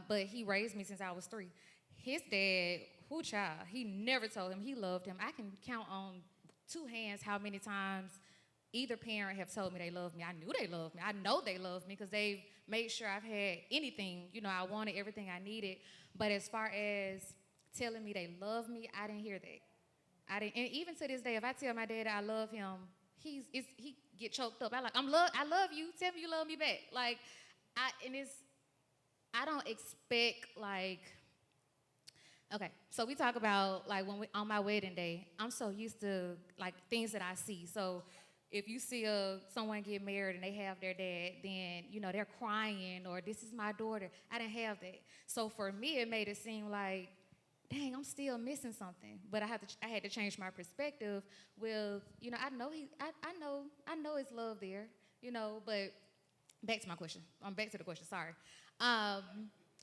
but he raised me since I was 3. His dad, child, he never told him he loved him. I can count on 2 hands how many times either parent have told me they love me. I knew they loved me. I know they love me because they've made sure I've had anything. You know, I wanted everything I needed. But as far as telling me they love me, I didn't hear that. I didn't, and even to this day, if I tell my dad I love him, he get choked up. I love you. Tell me you love me back. Like, I don't expect like. Okay, so we talk about like on my wedding day. I'm so used to like things that I see. So if you see someone get married and they have their dad, then you know they're crying or this is my daughter. I didn't have that. So for me, it made it seem like, dang, I'm still missing something. But I had to change my perspective with, you know, I know it's love there, you know, but back to my question. Back to the question, sorry.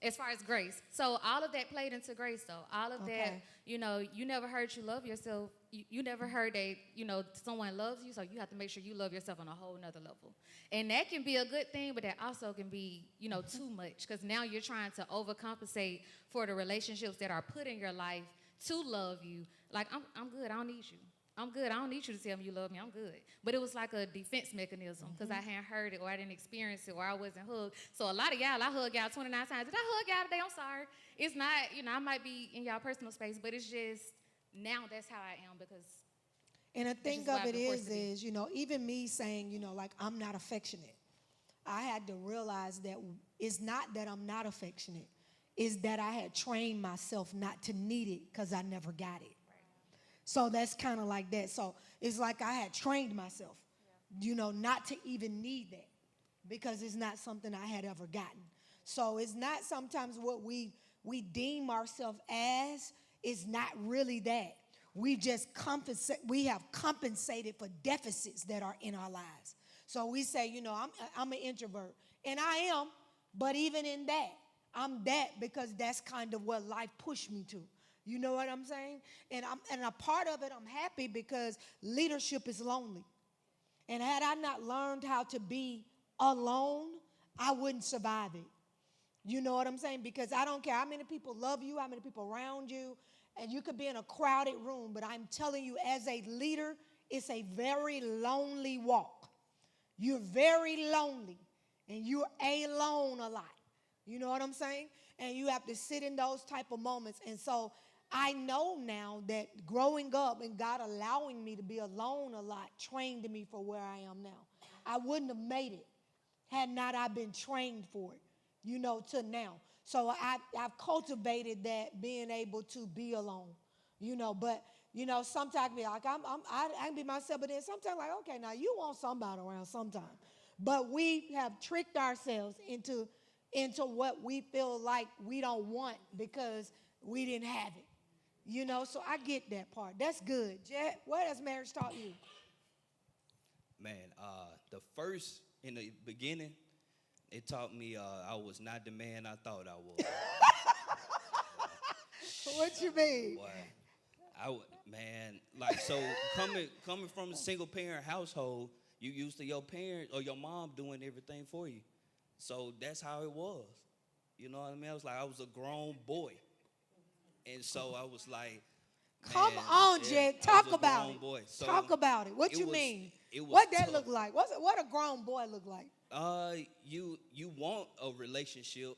As far as grace. So all of that played into grace though. All of that, you know, you never heard you love yourself. You never heard that, you know, someone loves you, so you have to make sure you love yourself on a whole nother level. And that can be a good thing, but that also can be, you know, too much because now you're trying to overcompensate for the relationships that are put in your life to love you. Like, I'm good, I don't need you. I'm good, I don't need you to tell me you love me, I'm good. But it was like a defense mechanism because I hadn't heard it or I didn't experience it or I wasn't hugged. So a lot of y'all, I hug y'all 29 times. Did I hug y'all today? I'm sorry. It's not, you know, I might be in y'all personal space, but it's just, now that's how I am because. And the thing of it is, you know, even me saying, you know, like, I'm not affectionate. I had to realize that it's not that I'm not affectionate. It's that I had trained myself not to need it because I never got it. So that's kind of like that. So it's like I had trained myself, you know, not to even need that because it's not something I had ever gotten. So it's not sometimes what we deem ourselves as is not really that. We have compensated for deficits that are in our lives. So we say, you know, I'm an introvert, and I am, but even in that, I'm that because that's kind of what life pushed me to. You know what I'm saying? And a part of it, I'm happy because leadership is lonely. And had I not learned how to be alone, I wouldn't survive it. You know what I'm saying? Because I don't care how many people love you, how many people around you, and you could be in a crowded room, but I'm telling you, as a leader, it's a very lonely walk. You're very lonely, and you're alone a lot. You know what I'm saying? And you have to sit in those type of moments. And so I know now that growing up and God allowing me to be alone a lot trained me for where I am now. I wouldn't have made it had not I been trained for it, you know, to now. So I've cultivated that being able to be alone, you know. But, you know, sometimes I be like, I can be myself, but then sometimes like, okay, now you want somebody around sometime. But we have tricked ourselves into what we feel like we don't want because we didn't have it. You know, so I get that part. That's good. Jet, what has marriage taught you? Man, the first, in the beginning, it taught me I was not the man I thought I was. What you mean? Boy, like, so coming from a single parent household, you used to your parent or your mom doing everything for you. So that's how it was. You know what I mean? I was a grown boy. And so I was like, Come Man, on, yeah, Jed. I Talk was a about grown it. boy. So Talk about it. What it you was- mean? it was What that tough. look like? What a grown boy look like? You want a relationship,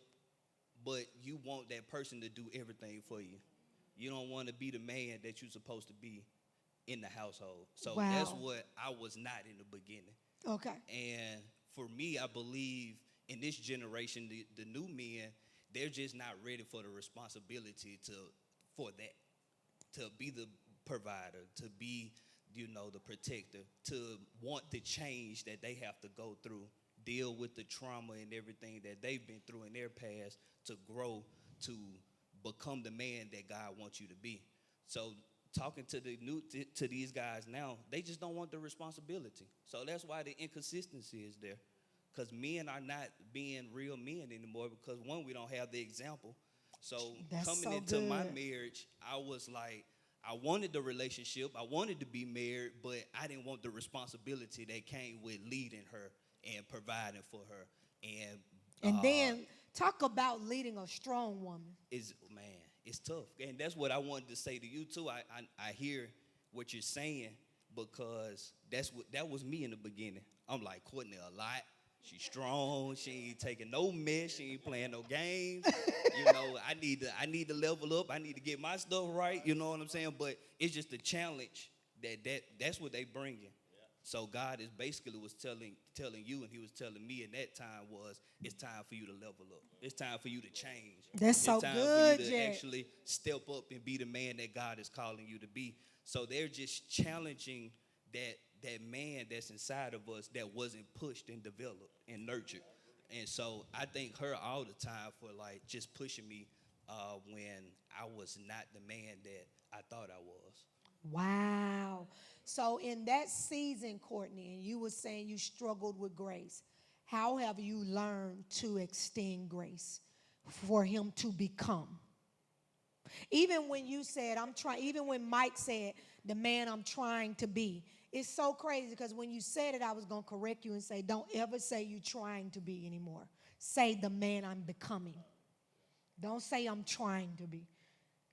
but you want that person to do everything for you. You don't want to be the man that you're supposed to be in the household. So that's Wow. what I was not in the beginning. Okay. And for me, I believe in this generation, the new men, they're just not ready for the responsibility for that, to be the provider, to be, the protector, to want the change that they have to go through, deal with the trauma and everything that they've been through in their past to grow, to become the man that God wants you to be. So talking to to these guys now, they just don't want the responsibility. So that's why the inconsistency is there. Because men are not being real men anymore because, one, we don't have the example. So That's coming so into my good. marriage, I was like, I wanted the relationship, I wanted to be married, but I didn't want the responsibility that came with leading her and providing for her. And then talk about leading a strong woman. It's tough. And that's what I wanted to say to you too. I hear what you're saying because that was me in the beginning. I'm like, Courtney a lot. She's strong. She ain't taking no mess. She ain't playing no games. I need to level up. I need to get my stuff right. You know what I'm saying? But it's just a challenge that's what they bringing. So God is basically was telling you, and he was telling me in that time was, it's time for you to level up. It's time for you to change. That's so it's time good, for you to Jack. actually step up and be the man that God is calling you to be. So they're just challenging that man that's inside of us that wasn't pushed and developed and nurtured. And so I thank her all the time for like just pushing me when I was not the man that I thought I was. Wow. So in that season, Courtney, and you were saying you struggled with grace, how have you learned to extend grace for him to become? Even when you said, even when Mike said, the man I'm trying to be, it's so crazy because when you said it, I was going to correct you and say, don't ever say you're trying to be anymore. Say the man I'm becoming. Don't say I'm trying to be,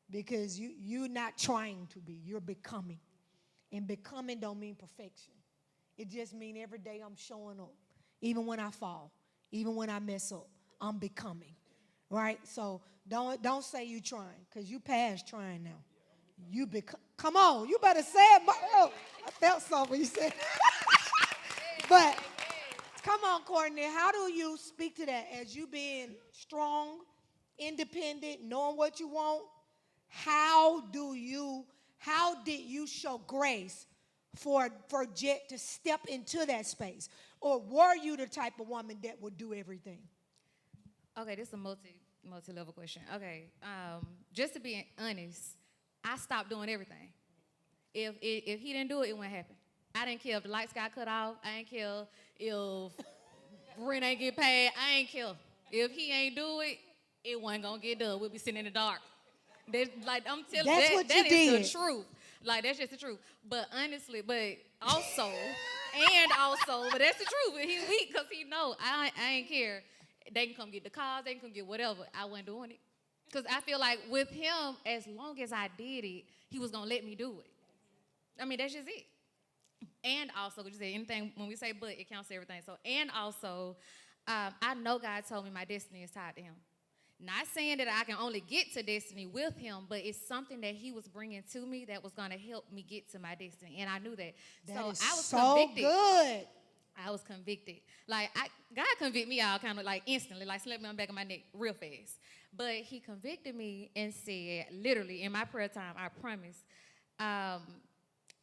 because you're not trying to be, you're becoming. And becoming don't mean perfection. It just means every day I'm showing up. Even when I fall, even when I mess up, I'm becoming. Right? So don't say you trying, because you past trying now. You become. Come on, you better say it. Oh, I felt something when you said But come on, Courtney, how do you speak to that as you being strong, independent, knowing what you want? How did you show grace for Jet to step into that space? Or were you the type of woman that would do everything? Okay, this is a multi-level question. Okay, just to be honest, I stopped doing everything. If he didn't do it, it wouldn't happen. I didn't care if the lights got cut off. I didn't care if rent ain't get paid. I ain't care. If he ain't do it, it wasn't gonna get done. We'll be sitting in the dark. I'm telling you, that is the truth. Like, that's just the truth. But honestly, but that's the truth. He weak because he know I ain't care. They can come get the cars, they can come get whatever. I wasn't doing it. Because I feel like with him, as long as I did it, he was going to let me do it. I mean, that's just it. And also, you say anything, when we say but, it counts everything. So, and also, I know God told me my destiny is tied to him. Not saying that I can only get to destiny with him, but it's something that he was bringing to me that was going to help me get to my destiny. And I knew that. That is I was so convicted. good. I was convicted. Like, God convicted me all kind of like instantly, like slapped me on the back of my neck real fast. But he convicted me and said, literally, in my prayer time, I promise,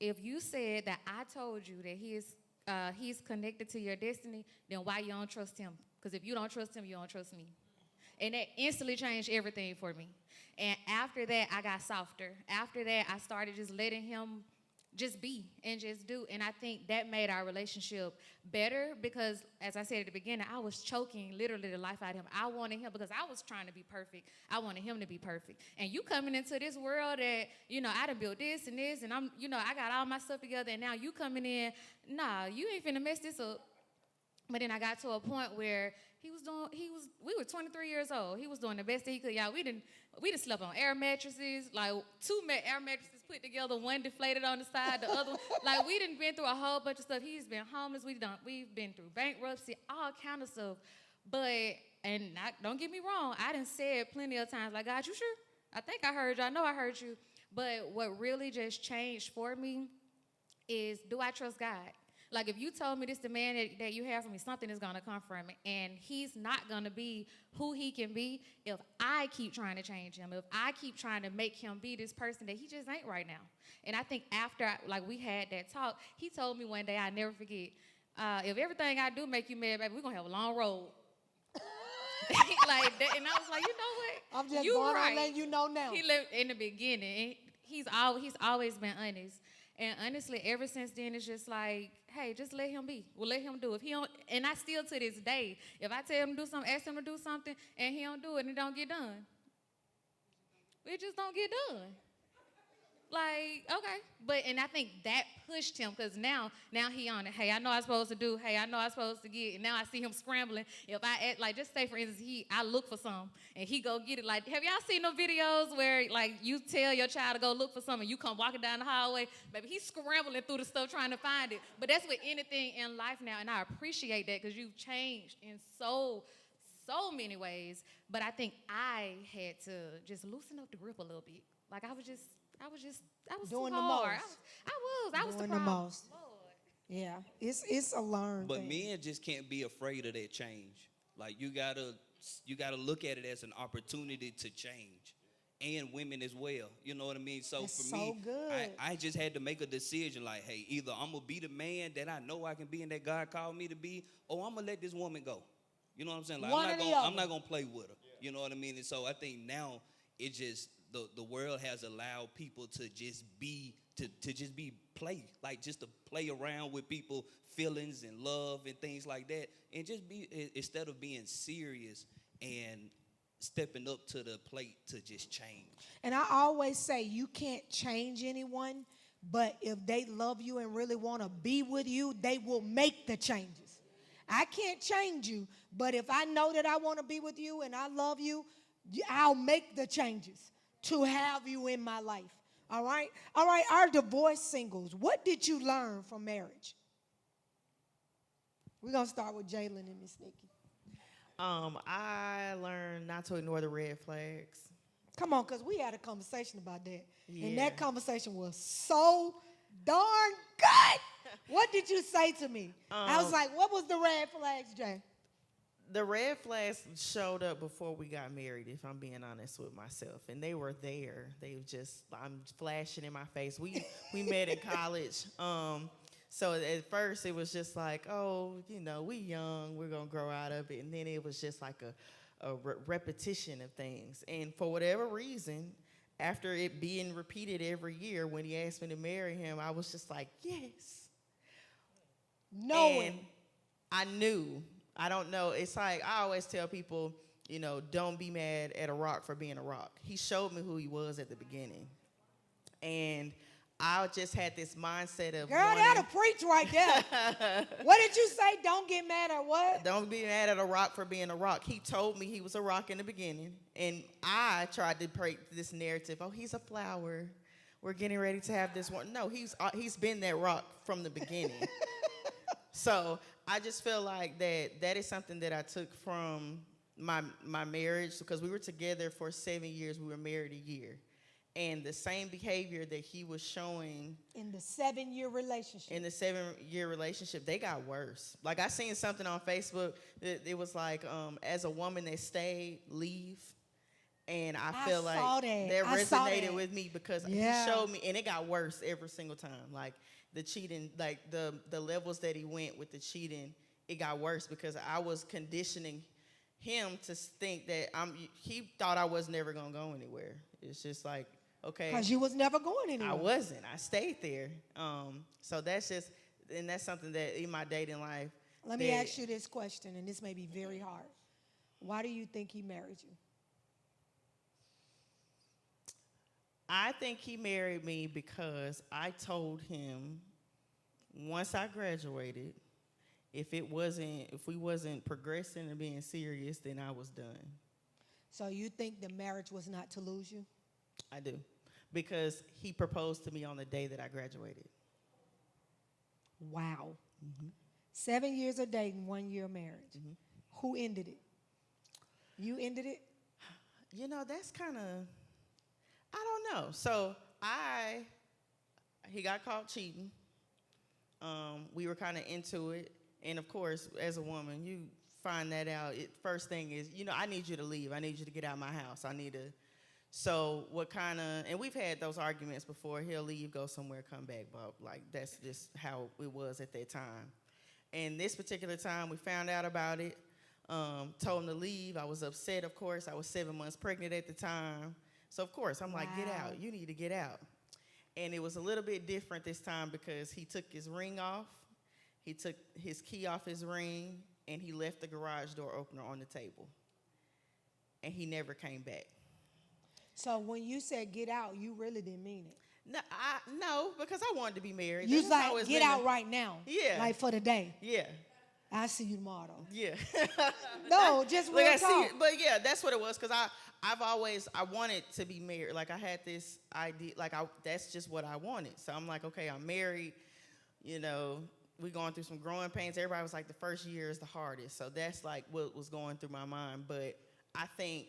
if you said that I told you that he's connected to your destiny, then why you don't trust him? Because if you don't trust him, you don't trust me. And that instantly changed everything for me. And after that, I got softer. After that, I started just letting him just be and just do. And I think that made our relationship better because, as I said at the beginning, I was choking literally the life out of him. I wanted him because I was trying to be perfect. I wanted him to be perfect. And you coming into this world that, I done built this and this, and I got all my stuff together, and now you coming in, nah, you ain't finna mess this up. But then I got to a point where we were 23 years old. He was doing the best that he could. Y'all, we done slept on air mattresses, like 2 air mattresses, put together, one deflated on the side, the other one. Like, we done been through a whole bunch of stuff. He's been homeless. We've been through bankruptcy, all kind of stuff. But, don't get me wrong, I done said plenty of times, like, God, you sure? I think I heard you. I know I heard you. But what really just changed for me is, do I trust God? Like, if you told me this the man that you have for me, something is going to come from it. And he's not going to be who he can be if I keep trying to change him, if I keep trying to make him be this person that he just ain't right now. And I think after, we had that talk, he told me one day, I never forget, if everything I do make you mad, baby, we're going to have a long road. Like that, and I was like, you know what? I'm just you going right. on letting you know now. He lived in the beginning. He's always been honest. And honestly, ever since then, it's just like, hey, just let him be. Well, let him do it. If he don't, and I still to this day, if I tell him to do something, ask him to do something, and he don't do it, and it don't get done, it just don't get done. Like, okay. And I think that pushed him, because now he on it. Hey, I know I'm supposed to do. Hey, I know I'm supposed to get. And now I see him scrambling. If I act, like, just say, for instance, I look for something, and he go get it. Like, have y'all seen those videos where, like, you tell your child to go look for something, you come walking down the hallway, maybe he's scrambling through the stuff trying to find it. But that's with anything in life now, and I appreciate that, because you've changed in so many ways. But I think I had to just loosen up the grip a little bit. Like, I was doing too the hard. most. I was Doing the the problem. most. Yeah, it's a learned But thing. men just can't be afraid of that change. Like, you gotta look at it as an opportunity to change, and women as well. You know what I mean? So That's for me, so good. I just had to make a decision. Like, hey, either I'm gonna be the man that I know I can be and that God called me to be, or I'm gonna let this woman go. You know what I'm saying? Like, One or the I'm other. not gonna play with her. You know what I mean? And so I think now it just the world has allowed people to just be play, like just to play around with people feelings and love and things like that, and just be, instead of being serious and stepping up to the plate to just change. And I always say you can't change anyone, but if they love you and really want to be with you, they will make the changes. I can't change you, but if I know that I want to be with you and I love you, I'll make the changes to have you in my life. All right? All right, our divorced singles, what did you learn from marriage? We're going to start with Jalen and Miss Nikki. I learned not to ignore the red flags. Come on, because we had a conversation about that. Yeah. And that conversation was so darn good. What did you say to me? I was like, what was the red flags, Jay? The red flags showed up before we got married, if I'm being honest with myself. And they were there. They were just, I'm flashing in my face. We met in college. So at first it was just like, oh, we young, we're going to grow out of it. And then it was just like a repetition of things. And for whatever reason, after it being repeated every year, when he asked me to marry him, I was just like, yes. Knowing. And I knew. I don't know. It's like I always tell people, don't be mad at a rock for being a rock. He showed me who he was at the beginning. And I just had this mindset of Girl, that'll preach right there. What did you say? Don't get mad at what? Don't be mad at a rock for being a rock. He told me he was a rock in the beginning. And I tried to break this narrative. Oh, he's a flower. We're getting ready to have this one. No, he's been that rock from the beginning. So I just feel like that is something that I took from my marriage, because we were together for 7 years. We were married a year. And the same behavior that he was showing in the 7-year relationship. In the 7-year relationship, they got worse. Like, I seen something on Facebook that it was like, as a woman that stayed, leave. And I feel like that resonated with me, because he showed me, and it got worse every single time. Like, the cheating, like the levels that he went with the cheating, it got worse, because I was conditioning him to think that he thought I was never gonna go anywhere. It's just like, okay. Because you was never going anywhere. I wasn't. I stayed there. So that's just, and that's something that in my dating life. Let me ask you this question, and this may be very hard. Why do you think he married you? I think he married me because I told him once I graduated, if we wasn't progressing and being serious, then I was done. So you think the marriage was not to lose you? I do. because he proposed to me on the day that I graduated. Wow. 7 years of dating, 1 year of marriage. Who ended it? You ended it? You know, that's kind of, I don't know. So he got caught cheating. We were kind of into it. And of course, as a woman, you find that out. First thing is, I need you to leave. I need you to get out of my house. So what kind of, and we've had those arguments before. He'll leave, go somewhere, come back. But like, that's just how it was at that time. And this particular time, we found out about it. Told him to leave. I was upset, of course. I was 7 months pregnant at the time. So, of course, I'm like, get out. You need to get out. And it was a little bit different this time because he took his ring off. He took his key off his ring, and he left the garage door opener on the table. And he never came back. So when you said get out, you really didn't mean it. No, because I wanted to be married. You was like, get out right now. Yeah. Like for the day. Yeah. I'll see you tomorrow. Yeah. No, just real talk. But yeah, that's what it was. Because I wanted to be married. Like I had this idea, that's just what I wanted. So I'm like, okay, I'm married. We going through some growing pains. Everybody was like, the first year is the hardest. So that's like what was going through my mind. But I think,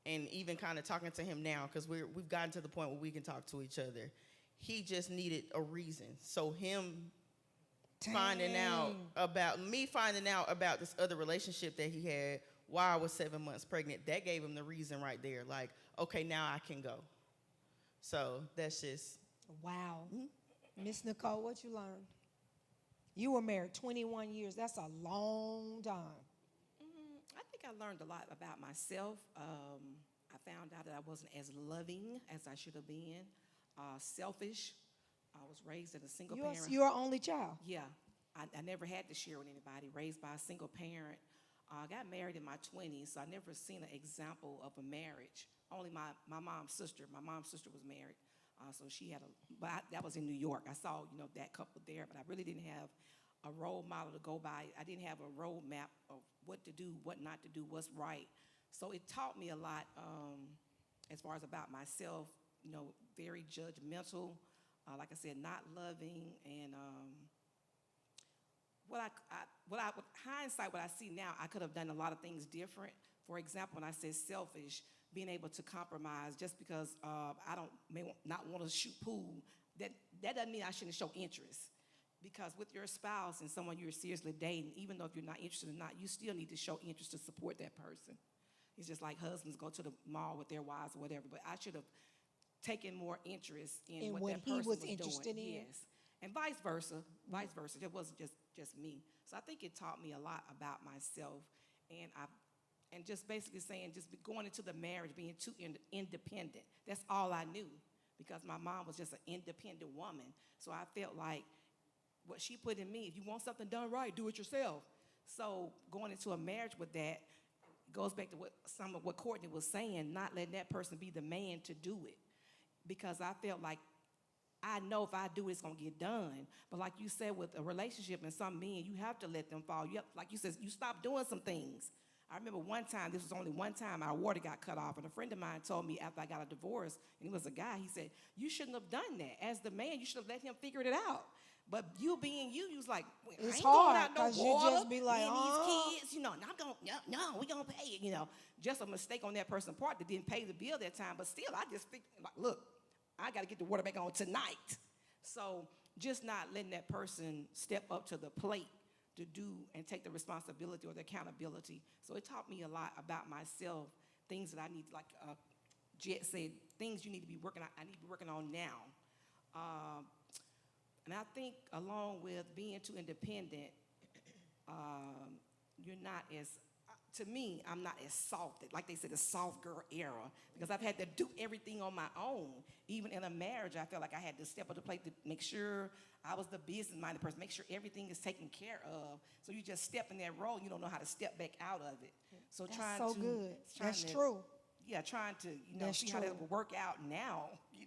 and even kind of talking to him now, because we've gotten to the point where we can talk to each other. He just needed a reason. So him finding out about this other relationship that he had while I was 7 months pregnant, that gave him the reason right there. Like, okay, now I can go. So that's just. Wow. Miss Nicole, what you learned? You were married 21 years. That's a long time. I think I learned a lot about myself. I found out that I wasn't as loving as I should have been, selfish. I was raised as a single parent. You're an only child? Yeah. I never had to share with anybody, raised by a single parent. I got married in my 20s, so I never seen an example of a marriage. Only my mom's sister. My mom's sister was married, so she had that was in New York. I saw, that couple there, but I really didn't have a role model to go by. I didn't have a roadmap of what to do, what not to do, what's right. So it taught me a lot as far as about myself, very judgmental, like I said, not loving, and hindsight, what I see now, I could have done a lot of things different. For example, when I said selfish, being able to compromise just because I may not want to shoot pool, that doesn't mean I shouldn't show interest. Because with your spouse and someone you're seriously dating, even though if you're not interested or not, you still need to show interest to support that person. It's just like husbands go to the mall with their wives or whatever, but I should have taken more interest in what that person was interested doing. in. Yes. And vice versa. It wasn't just me. So I think it taught me a lot about myself, and just basically saying, just going into the marriage, being too independent. That's all I knew, because my mom was just an independent woman. So I felt like what she put in me, if you want something done right, do it yourself. So going into a marriage with that goes back to some of what Courtney was saying, not letting that person be the man to do it. Because I felt like, I know if I do it, it's going to get done. But like you said, with a relationship and some men, you have to let them fall. Like you said, you stop doing some things. I remember one time, this was only one time, our water got cut off. And a friend of mine told me after I got a divorce, and he was a guy, he said, you shouldn't have done that. As the man, you should have let him figure it out. But you being you was like, well, it's I ain't hard, going out no because you water, just be like, me and these kids, no, we gonna pay it, Just a mistake on that person's part that didn't pay the bill that time. But still, I just think, like, look, I got to get the water back on tonight. So just not letting that person step up to the plate to do and take the responsibility or the accountability. So it taught me a lot about myself, things that I need, like Jet said, things you need to be working on, I need to be working on now. And I think along with being too independent, you're not as, to me, I'm not as soft, like they said, the soft girl era, because I've had to do everything on my own. Even in a marriage, I felt like I had to step up to the plate to make sure I was the business-minded person, make sure everything is taken care of. So you just step in that role, you don't know how to step back out of it. So That's good. That's true. Yeah, trying to, That's see true. how that will work out now, Yeah.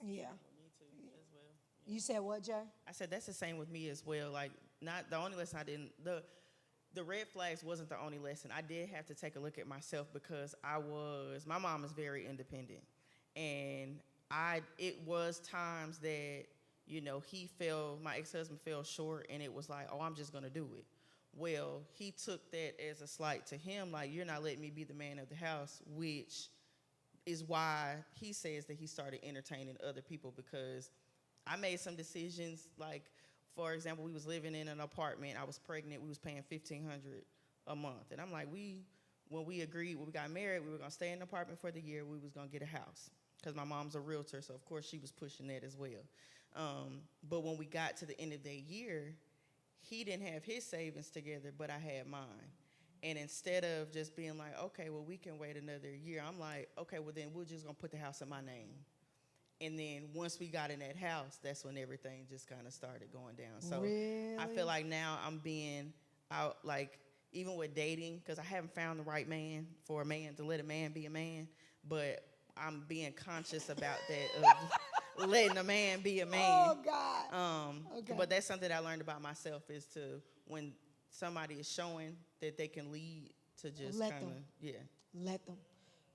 Me too, as well. You said what, Jay? I said that's the same with me as well. Like, not the only lesson I didn't, the red flags wasn't the only lesson. I did have to take a look at myself because my mom is very independent. And it was times that, my ex-husband fell short, and it was like, oh, I'm just gonna do it. Well, he took that as a slight to him, like, you're not letting me be the man of the house, which is why he says that he started entertaining other people, because I made some decisions, like, for example, we was living in an apartment, I was pregnant, we was paying $1,500 a month. And I'm like, when we agreed, when we got married, we were gonna stay in the apartment for the year, we was gonna get a house. Because my mom's a realtor, so of course she was pushing that as well. But when we got to the end of that year, he didn't have his savings together, but I had mine. And instead of just being like, okay, well, we can wait another year, I'm like, okay, well, then we're just gonna put the house in my name. And then once we got in that house, that's when everything just kind of started going down. So Really? I feel like now I'm being out, like, even with dating, because I haven't found the right man for a man to let a man be a man, but I'm being conscious about that of letting a man be a man. Oh, God. Okay. But that's something I learned about myself, is to, when somebody is showing that they can lead, to just kind of, yeah. Let them.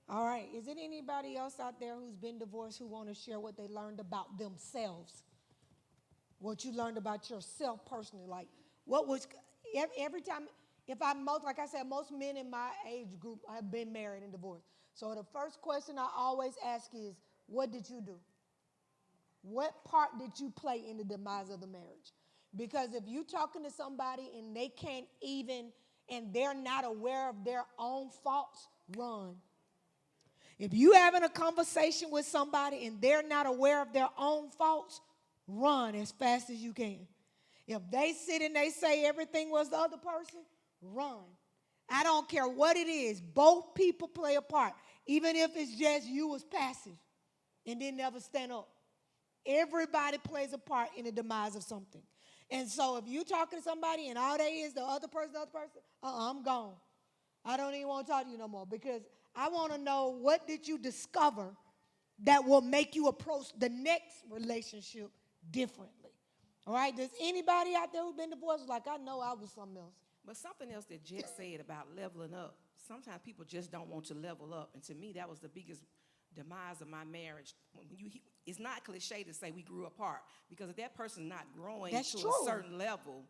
All right. Is it anybody else out there who's been divorced who want to share what they learned about themselves? What you learned about yourself personally? Like, what was, every time, like I said, most men in my age group have been married and divorced. So the first question I always ask is, what did you do? What part did you play in the demise of the marriage? Because if you're talking to somebody and they can't even, and they're not aware of their own faults, run. If you having a conversation with somebody and they're not aware of their own faults, run as fast as you can. If they sit and they say everything was the other person, run. I don't care what it is. Both people play a part. Even if it's just you was passive and didn't ever stand up. Everybody plays a part in the demise of something. And so if you're talking to somebody and all they is the other person, I'm gone. I don't even want to talk to you no more, because I want to know, what did you discover that will make you approach the next relationship differently? All right? Does anybody out there who's been divorced, like, I know I was something else? But something else that Jet said about leveling up, sometimes people just don't want to level up. And to me, that was the biggest demise of my marriage. It's not cliche to say we grew apart, because if that person's not growing That's to true. a certain level,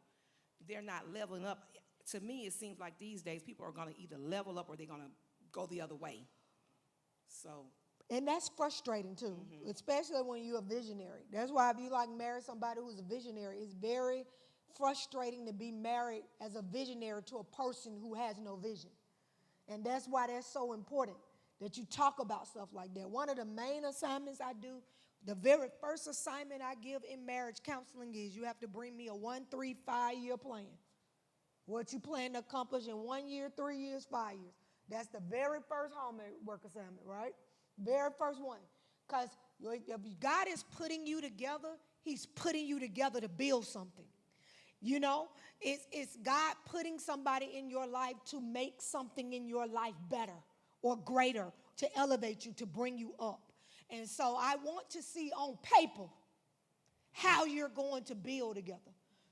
they're not leveling up. To me, it seems like these days people are going to either level up or they're going to go the other way. So. And that's frustrating too, especially when you're a visionary. That's why if you like marry somebody who's a visionary, it's very frustrating to be married as a visionary to a person who has no vision. And that's why that's so important that you talk about stuff like that. One of the main assignments I do, the very first assignment I give in marriage counseling, is you have to bring me a 1, 3, 5 year plan. What you plan to accomplish in 1 year, 3 years, 5 years. That's the very first homework assignment, right? Very first one. Because if God is putting you together, he's putting you together to build something. You know, it's God putting somebody in your life to make something in your life better or greater, to elevate you, to bring you up. And so I want to see on paper how you're going to build together.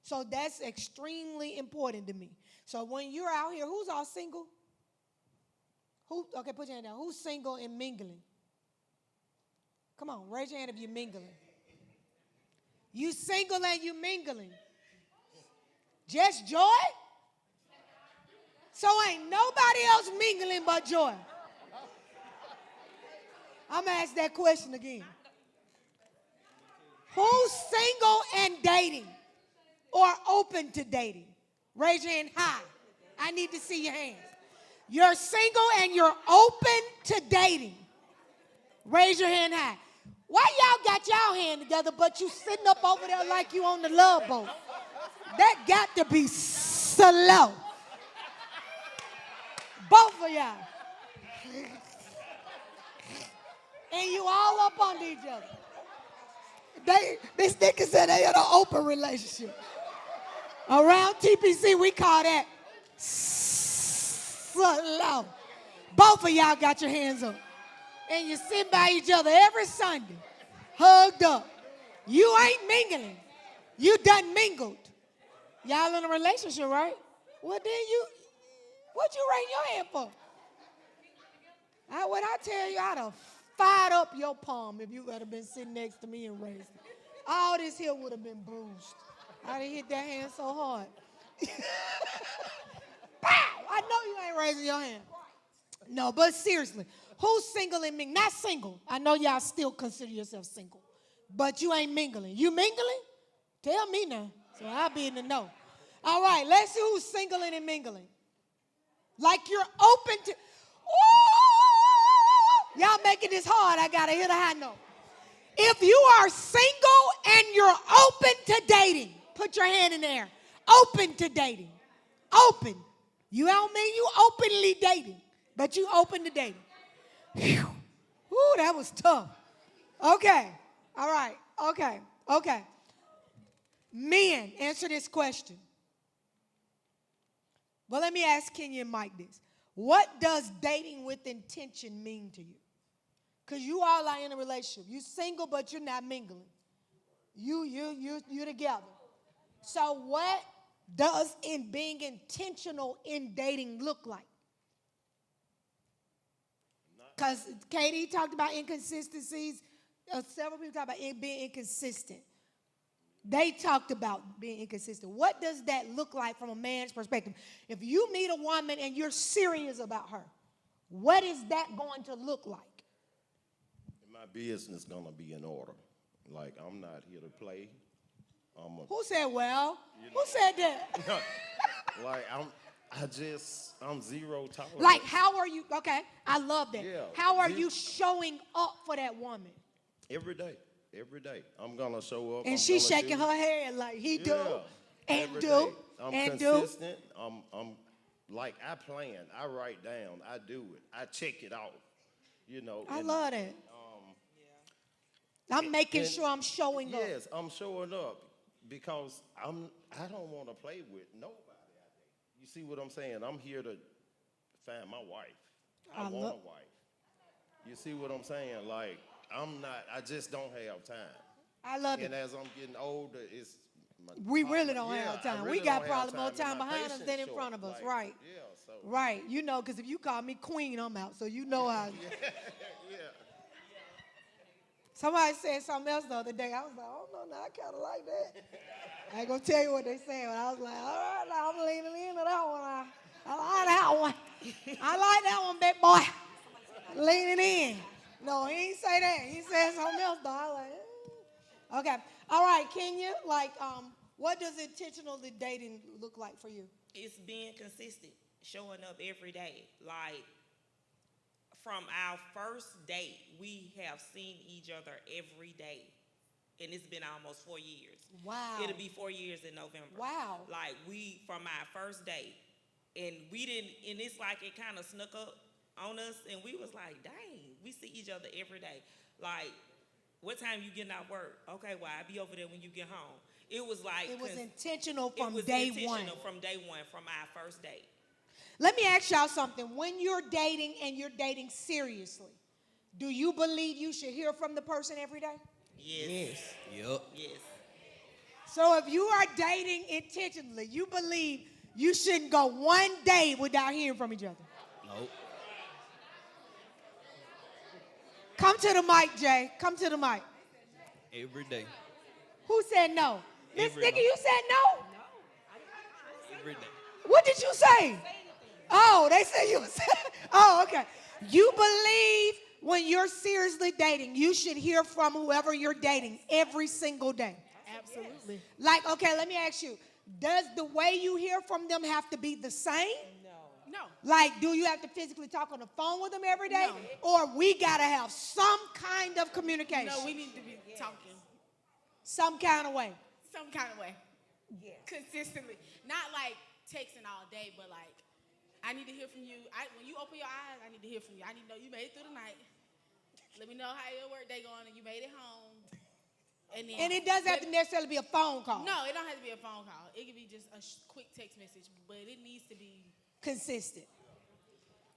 So that's extremely important to me. So when you're out here, who's all single? Okay, put your hand down. Who's single and mingling? Come on, raise your hand if you're mingling. You single and you mingling. Just Joy? So ain't nobody else mingling but Joy. I'm going to ask that question again. Who's single and dating or open to dating? Raise your hand high. I need to see your hands. You're single and you're open to dating. Raise your hand high. Why y'all got y'all hand together, but you sitting up over there like you on the love boat? That got to be slow. Both of y'all. And you all up on each other. This nigga said they had an open relationship. Around TPC, we call that slow. Both of y'all got your hands up. And you sit by each other every Sunday, hugged up. You ain't mingling. You done mingled. Y'all in a relationship, right? Well, then what you raise your hand for? What I tell you, I'd have fired up your palm if you would have been sitting next to me and raised it. All this here would have been bruised. I done hit that hand so hard. Pow! I know you ain't raising your hand. No, but seriously, who's single and mingling? Not single. I know y'all still consider yourself single, but you ain't mingling. You mingling? Tell me now, so I'll be in the know. All right, let's see who's singling and mingling. Like you're open to. Ooh, y'all making this hard. I gotta hit a high note. If you are single and you're open to dating, put your hand in the air. Open to dating. Open. You don't mean you openly dating, but you open to dating. Whew. Ooh, that was tough. Okay. All right. Okay. Men, answer this question. Well, let me ask Kenya and Mike this. What does dating with intention mean to you? Because you all are in a relationship. You're single, but you're not mingling. You're together. So what does being intentional in dating look like? Because Katie talked about inconsistencies. Several people talked about being inconsistent. They talked about being inconsistent. What does that look like from a man's perspective? If you meet a woman and you're serious about her, what is that going to look like? My business is going to be in order. Like, I'm not here to play. Who said well? Who said that? Like, I'm zero tolerance. Like, how are you? Okay, I love that. Yeah. How are you showing up for that woman? Every day. I'm going to show up. And she's shaking her head like he do. And every do. day. I'm And consistent. I'm like, I plan. I write down. I do it. I check it off. You know. I love that. I'm making sure I'm showing up. Yes, I'm showing up because I don't want to play with nobody. You see what I'm saying? I'm here to find my wife. I want a wife. You see what I'm saying? Like, I just don't have time. I love it. And as I'm getting older, we really don't have time. Really we got don't probably more have time and my behind us than in patience front of us, short. right? Yeah, so. Right, you know, because if you call me queen, I'm out. So you know how. Yeah. Somebody said something else the other day. I was like, oh, no, I kind of like that. I ain't going to tell you what they said, but I was like, all right, now I'm leaning into that one. I like that one. I like that one, big boy. Leaning in. No, he ain't say that. He said something else, though. I was like, eh. Okay. All right, Kenya, like, what does intentional dating look like for you? It's being consistent, showing up every day. Like, from our first date, we have seen each other every day. And it's been almost 4 years. Wow. It'll be 4 years in November. Wow. Like, from our first date, and we didn't, and it's like it kind of snuck up on us, and we was like, dang, we see each other every day. Like, what time you getting out work? Okay, well, I'll be over there when you get home. It was like. It was intentional from day one. It was intentional from day one, from our first date. Let me ask y'all something. When you're dating and you're dating seriously, do you believe you should hear from the person every day? Yes. Yep. Yes. So if you are dating intentionally, you believe you shouldn't go one day without hearing from each other? Nope. Come to the mic, Jay. Come to the mic. Every day. Who said no? Miss Every Nikki, day. you said no? Every day. What did you say? Oh, they said you said. Oh, okay. You believe when you're seriously dating, you should hear from whoever you're dating every single day. Absolutely. Like, okay, let me ask you. Does the way you hear from them have to be the same? No. Like, do you have to physically talk on the phone with them every day? No. Or we got to have some kind of communication? No, we need to be talking Some kind of way. some kind of way. Consistently. Not like texting all day, but like, I need to hear from you. When you open your eyes, I need to hear from you. I need to know you made it through the night. Let me know how your work day going and you made it home. And it doesn't have to necessarily be a phone call. No, it don't have to be a phone call. It could be just a quick text message, but it needs to be consistent.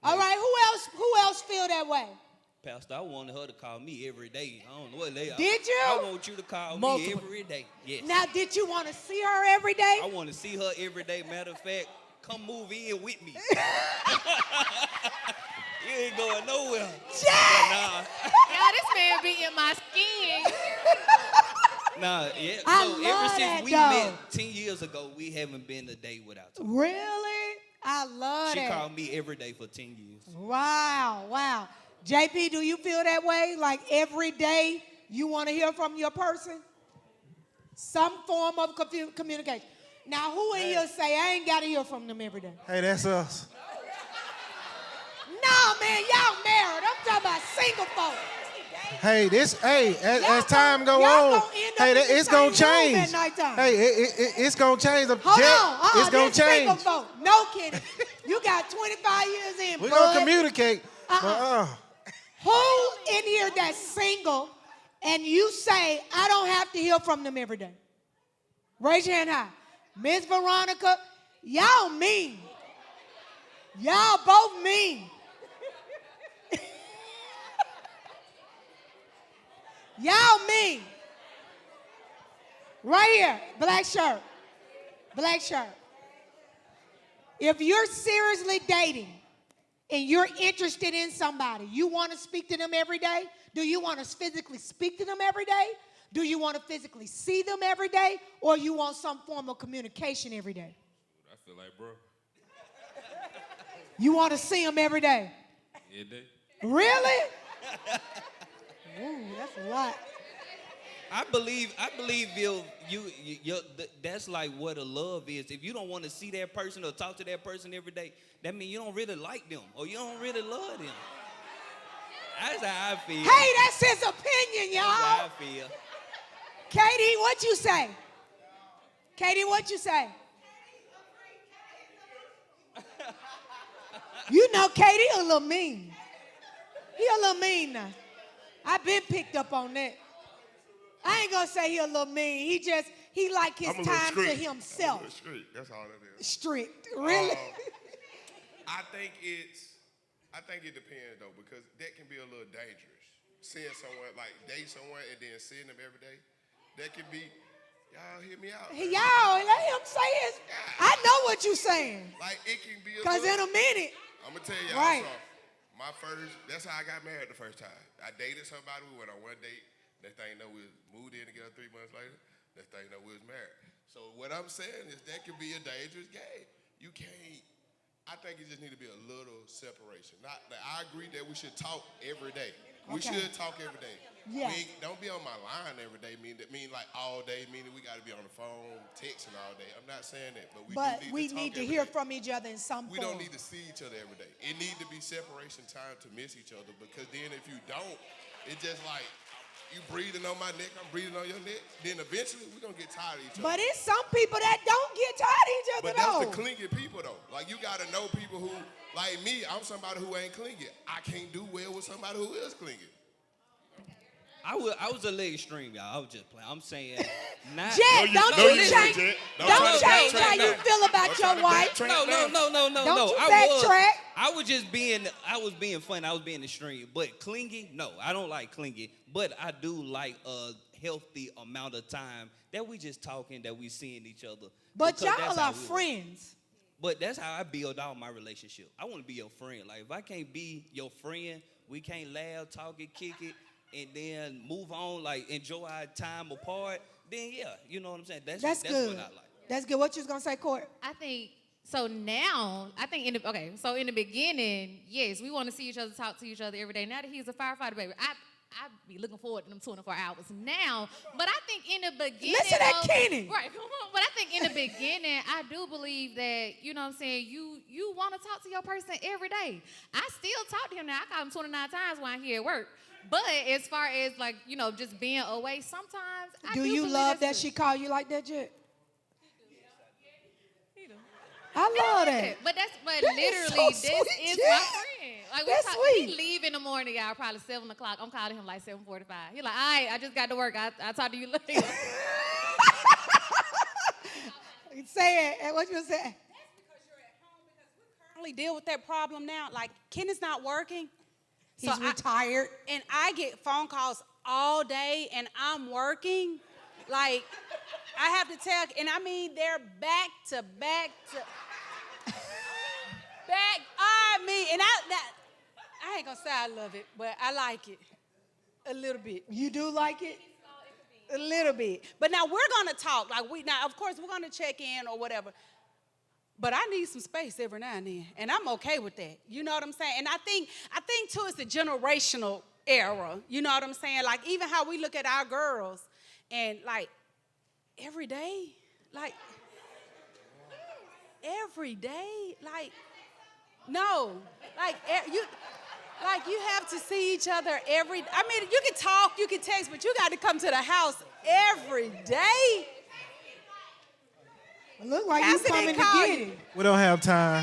All right, who else feel that way? Pastor, I wanted her to call me every day. I don't know what they are. Did you? I want you to call me every day. Yes. Now, did you want to see her every day? I want to see her every day. Matter of fact, come move in with me. You ain't going nowhere. Jay! Nah. Y'all, this man be in my skin. Nah, yeah. I So love ever since that, we though. met 10 years ago, we haven't been a day without talking. Really? I love She that. called me every day for 10 years. Wow. JP, do you feel that way? Like every day you want to hear from your person? Some form of communication. Now, who in here say, I ain't got to hear from them every day? Hey, that's us. No, man, y'all married. I'm talking about single folks. Hey, as time go y'all on, gonna end up hey, in the it's gonna same room change. at nighttime. Hey, it's gonna change. Hold on. It's gonna this single change. folk. No, Kenny. You got 25 years in, We're bud. gonna communicate. Who in here that's single and you say, I don't have to hear from them every day? Raise your hand high. Miss Veronica, y'all mean. Y'all both mean. Y'all mean. Right here, black shirt. Black shirt. If you're seriously dating and you're interested in somebody, you want to speak to them every day? Do you want to physically speak to them every day? Do you want to physically see them every day? Or you want some form of communication every day? I feel like, bro. You want to see them every day? Every day. Really? Ooh, that's a lot. I believe that's like what a love is. If you don't want to see that person or talk to that person every day, that means you don't really like them or you don't really love them. That's how I feel. Hey, that's his opinion, y'all. That's how I feel. Katie, what you say? Katie, what you say? You know Katie a little mean. He a little mean now. I've been picked up on that. I ain't gonna say he a little mean. He like his time to himself. I'm a little strict. That's all that is. Strict, really? I think it depends though, because that can be a little dangerous. Seeing someone, like date someone and then seeing them every day, that can be, y'all hear me out. Y'all, let him say his. I know what you saying. Like it can be a Cause in a minute. I'm gonna tell y'all Right. something. That's how I got married the first time. I dated somebody, we went on one date. Next thing you know, we moved in together 3 months later. Next thing you know, we was married. So what I'm saying is that can be a dangerous game. You can't. I think it just need to be a little separation. Not that I agree that we should talk every day. We Okay. should talk every day. Yeah. Don't be on my line every day. Mean like all day. Meaning we got to be on the phone, texting all day. I'm not saying that, but We do need to talk hear every day. from each other in some We form. don't need to see each other every day. It need to be separation time to miss each other, because then if you don't, it's just like you breathing on my neck, I'm breathing on your neck. Then eventually we're gonna get tired of each other. But it's some people that don't get tired of each other But that's though. the clingy people though. Like you gotta know people who, like me, I'm somebody who ain't clingy. I can't do well with somebody who is clingy. I was a little extreme, y'all. I was just playing. I'm saying not. Jet, don't you change. Jet. Don't change how you feel about your wife. No. Don't you I backtrack. was being funny. I was being extreme. But clingy, no, I don't like clingy. But I do like a healthy amount of time that we just talking, that we seeing each other. But Because that's y'all how are we work. friends. But that's how I build all my relationship. I want to be your friend. Like if I can't be your friend, we can't laugh, talk it, kick it, and then move on, like enjoy our time apart, then yeah, you know what I'm saying? That's good. what I like. That's good. What you was gonna say, Court? I think so. Now, I think So in the beginning, yes, we want to see each other, talk to each other every day. Now that he's a firefighter, baby, I'd be looking forward to them 24 hours now. But I think in the beginning, Listen to Kenny. Right. But I think in the beginning, I do believe that, you know what I'm saying, you want to talk to your person every day. I still talk to him now. I call him 29 times when I'm here at work. But as far as like, you know, just being away, sometimes I do Do you believe love that that's she good. call you like that, Jet? He do. I love that. But That is literally, so this sweet, is Jet. my friend. Like That's he sweet. leave in the morning, y'all, probably 7 o'clock. I'm calling him like 7:45. He like, all right, I just got to work. I'll talk to you later. Say it. What you say? That's because you're at home, because we currently deal with that problem now. Like, Ken is not working. He's retired. And I get phone calls all day, and I'm working. Like, I have to tell, and I mean, they're back to back to back. I mean, and I ain't gonna say I love it, but I like it. A little bit. You do like it? A little bit. But now we're going to talk. Now, of course, we're going to check in or whatever. But I need some space every now and then. And I'm okay with that. You know what I'm saying? And I think too, it's a generational era. You know what I'm saying? Like, even how we look at our girls and, like, every day. Like, every day. Like, no. Like, you have to see each other every. I mean, you can talk, you can text, but you got to come to the house every day. Look like you coming to get it. We don't have time.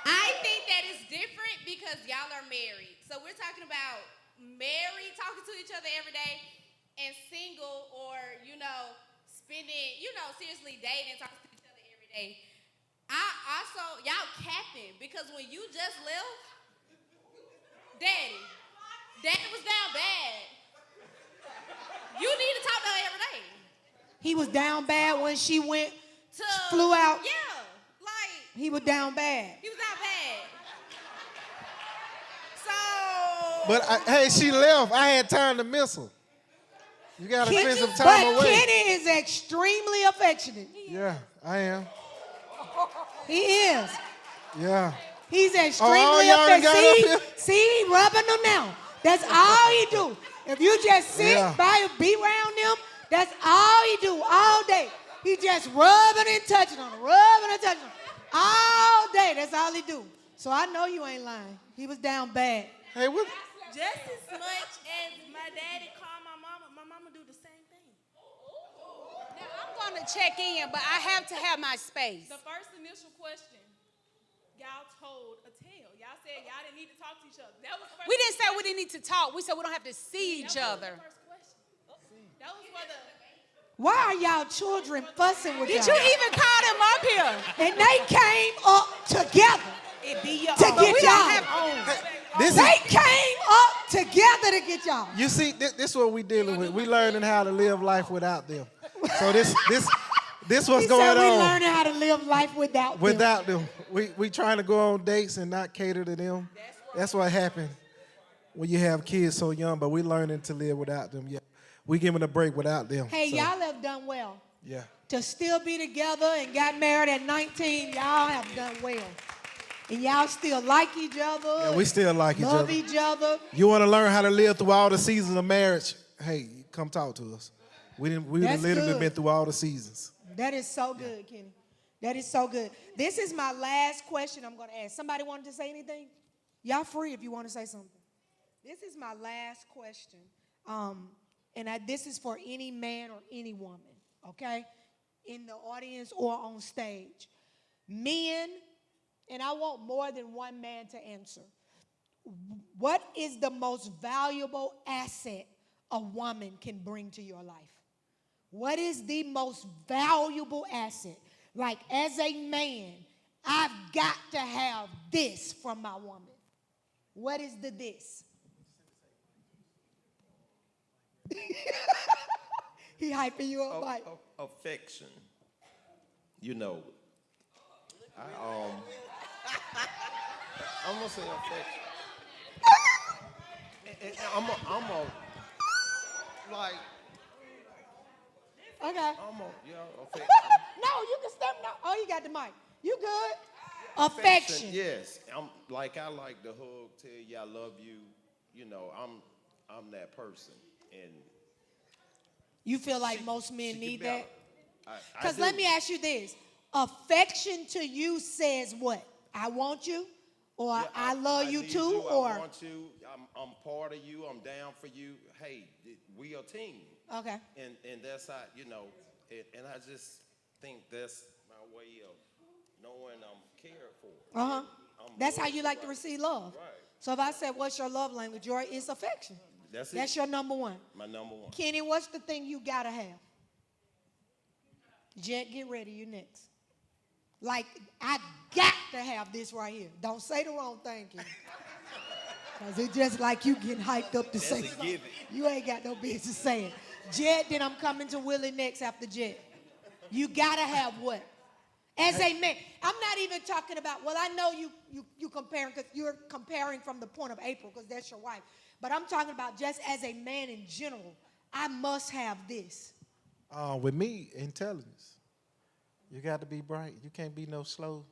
I think that it's different because y'all are married. So we're talking about married, talking to each other every day, and single or, spending, seriously dating, talking to each other every day. I also, y'all capping because when you just left, Daddy was down bad. You need to talk to her every day. He was down bad when she flew out. Yeah, like. He was down bad. He was down bad. So. But hey, she left. I had time to miss her. You gotta spend some time But away. Kenny is extremely affectionate. Yeah, I am. He is. Yeah. He's Oh, extremely y'all done got up here? affectionate. See, he rubbing them now. That's all he do. If you just sit be around them, that's all he do all day. He just rubbing and touching on them, rubbing and touching on them. All day, that's all he do. So I know you ain't lying. He was down bad. Hey, what? Just as much as my daddy called my mama do the same thing. Now, I'm going to check in, but I have to have my space. The first initial question, y'all told a tale. Y'all said y'all didn't need to talk to each other. That was the first We didn't say we didn't need to talk. We said we don't have to see each other. That was for the. Why are y'all children fussing with y'all? Did you even call them up here? And they came up together It be your to own. get We y'all. don't have own. They came up together to get y'all. You see, this is what we dealing with. We learning how to live life without them. So this what's He going said we on. learning how to live life without them. Without them. We trying to go on dates and not cater to them. That's what happened when you have kids so young, but we learning to live without them. Yeah. We giving a break without them. Hey, so, y'all have done well. Yeah. To still be together and got married at 19, y'all have done well. And y'all still like each other. Yeah, we still like each love other. each other. You want to learn how to live through all the seasons of marriage? Hey, come talk to us. We That's literally good. been through all the seasons. That is so good, Kenny. That is so good. This is my last question I'm going to ask. Somebody wanted to say anything? Y'all free if you want to say something. This is my last question. This is for any man or any woman, okay? In the audience or on stage. Men, and I want more than one man to answer. What is the most valuable asset a woman can bring to your life? What is the most valuable asset? Like, as a man, I've got to have this from my woman. What is the this? He hyping you up, Mike. Affection. I'm gonna say affection. Okay. Affection. No, you can step. No. Oh, you got the mic. You good? Affection. Yes. I like the hug, tell you I love you. I'm that person. And You feel like most men need better. that? I Because do. let me ask you this. Affection to you says what? I want you? Or Yeah, I love you need too? you, Or I want you. I'm part of you. I'm down for you. Hey, we a team. Okay. And that's how, and I just think that's my way of knowing I'm cared for. Uh-huh. That's how loyal, you like to right. receive love. Right. So if I said, what's your love language? It's affection. That's it. That's your number one. My number one. Kenny, what's the thing you gotta have? Jet, get ready. You next. Like, I got to have this right here. Don't say the wrong thing, Kenny. Because it's just like you getting hyped up to say something. You ain't got no business saying. Jet, then I'm coming to Willie next after Jet. You gotta have what? As a man, I'm not even talking about, well, I know you comparing, because you're comparing from the point of April, because that's your wife. But I'm talking about just as a man in general. I must have this. With me, intelligence. You got to be bright. You can't be no slow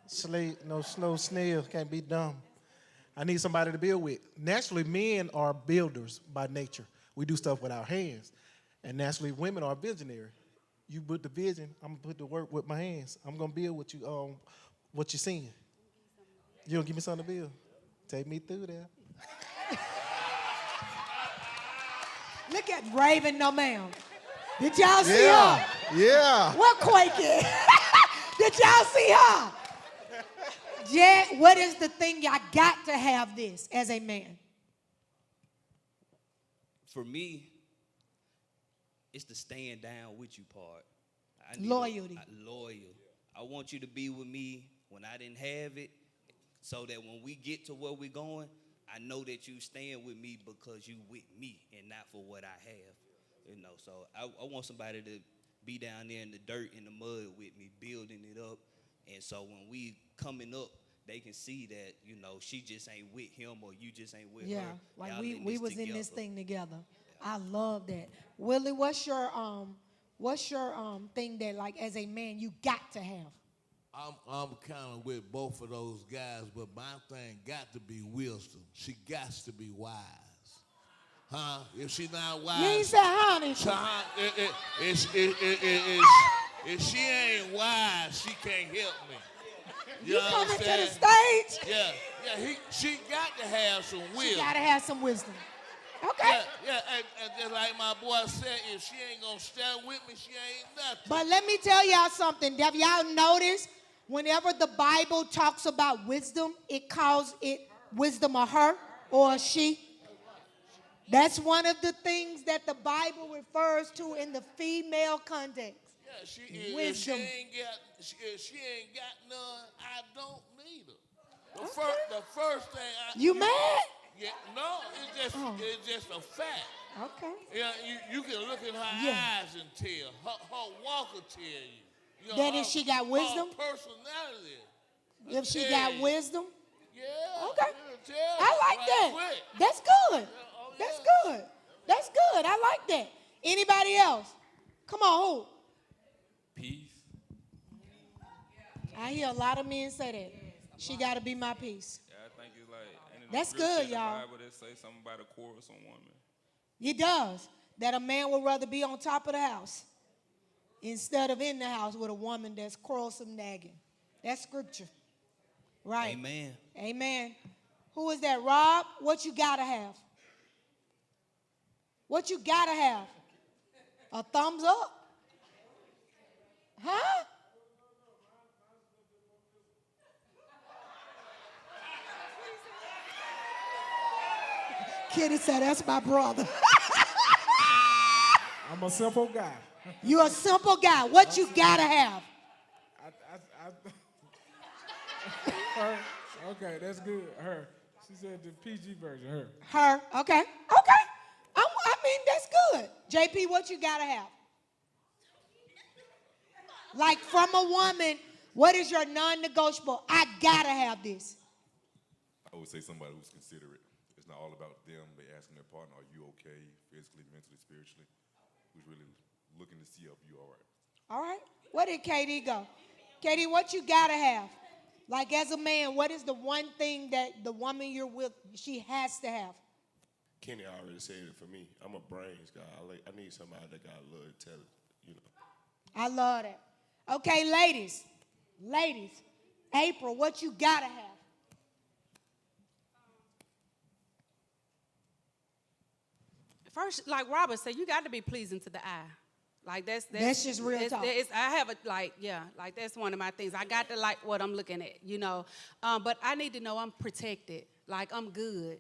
snail. Can't be dumb. I need somebody to build with. Naturally, men are builders by nature. We do stuff with our hands. And naturally, women are visionary. You put the vision, I'm going to put the work with my hands. I'm going to build what you're seeing. You don't give me something to build? Take me through there. Look at Raven, no ma'am. Did y'all see her? Yeah. What quaking? Did y'all see her? Jet, what is the thing y'all got to have this as a man? For me, it's the staying down with you part. Loyalty. Loyal. I want you to be with me when I didn't have it, so that when we get to where we're going, I know that you staying with me because you with me and not for what I have. So I want somebody to be down there in the dirt, in the mud with me, building it up. And so when we coming up, they can see that, she just ain't with him or you just ain't with her. Yeah, like Y'all we was together. in this thing together. I love that. Willie, what's your thing that, like, as a man you got to have? I'm kind of with both of those guys, but my thing got to be wisdom. She got to be wise. Huh? If she not wise, You ain't said honey. so, if she ain't wise, she can't help me. You coming to the understand? stage? Yeah. She got to have some wisdom. She got to have some wisdom. Okay. Yeah, and just like my boy said, if she ain't gonna stand with me, she ain't nothing. But let me tell y'all something. Have y'all noticed whenever the Bible talks about wisdom, it calls it wisdom of her or a she? That's one of the things that the Bible refers to in the female context. Yeah, wisdom. If she ain't got none, I don't need her. The first thing You mad? Yeah, no, it's just a fact. Okay. Yeah, you can look in her eyes and tell. Her walk will tell you. That if she got wisdom? Her personality. If she got wisdom? Yeah. Okay. It'll tell I you like right that. quick. That's good. That's good. That's good. I like that. Anybody else? Come on, who? Peace. I hear a lot of men say that. She got to be my peace. Yeah, I think it's like, ain't That's scripture good, in the y'all. Bible that say something about a quarrelsome woman. It does. That a man would rather be on top of the house instead of in the house with a woman that's quarrelsome, nagging. That's scripture. Right. Amen. Amen. Who is that, Rob? What you got to have? What you got to have? A thumbs up? Huh? Kitty said, that's my brother. I'm a simple guy. You're a simple guy. What you got to have? Her. Okay, that's good. Her. She said the PG version. Her. Her. Okay. Okay. I mean, that's good. JP, what you got to have? Like from a woman, what is your non-negotiable? I got to have this. I would say somebody who's considerate. It's not all about them. They asking their partner, are you okay, physically, mentally, spiritually? Who's really looking to see if you all right. All right. Where did Katie go? Katie, what you got to have? Like as a man, what is the one thing that the woman you're with, she has to have? Kenny already said it for me. I'm a brains guy. I need somebody that got a little intelligence, I love that. Okay, ladies. April, what you got to have? First, like Robert said, you got to be pleasing to the eye. Like that's just real talk. I have that's one of my things. I got to like what I'm looking at, But I need to know I'm protected. Like I'm good.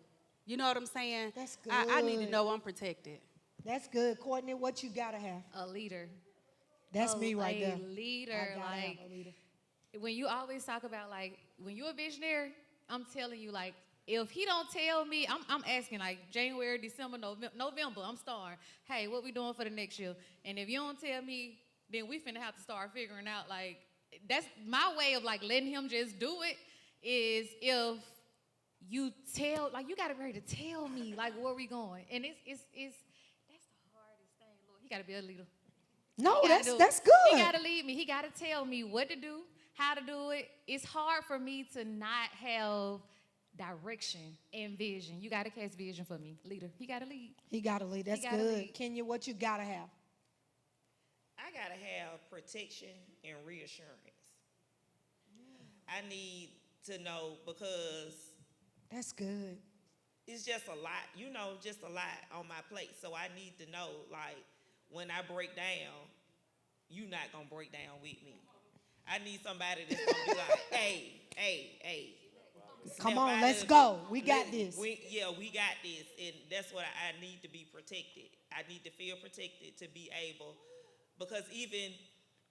You know what I'm saying? That's good. I need to know I'm protected. That's good. Courtney, what you got to have? A leader. That's me right there. A leader. I gotta have Like, a leader. when you always talk about, like, when you're a visionary, I'm telling you, like, if he don't tell me, I'm asking, like, January, December, November, I'm starting. Hey, what we doing for the next year? And if you don't tell me, then we finna have to start figuring out, like, that's my way of, like, letting him just do it is if you got to be ready to tell me like where we going, and it's that's the hardest thing, Lord. He got to be a leader. No, He gotta do it. that's good. He got to lead me. He got to tell me what to do, how to do it. It's hard for me to not have direction and vision. You got to cast vision for me, leader. He got to lead. He got to lead. That's gotta good. lead. Kenya, what you got to have? I gotta have protection and reassurance. I need to know because That's good. it's just a lot, just a lot on my plate. So I need to know, like, when I break down, you not gonna break down with me. I need somebody that's gonna be like, hey. Come on, let's go. We got this. We got this. And that's what I need to be protected. I need to feel protected to be able, because even,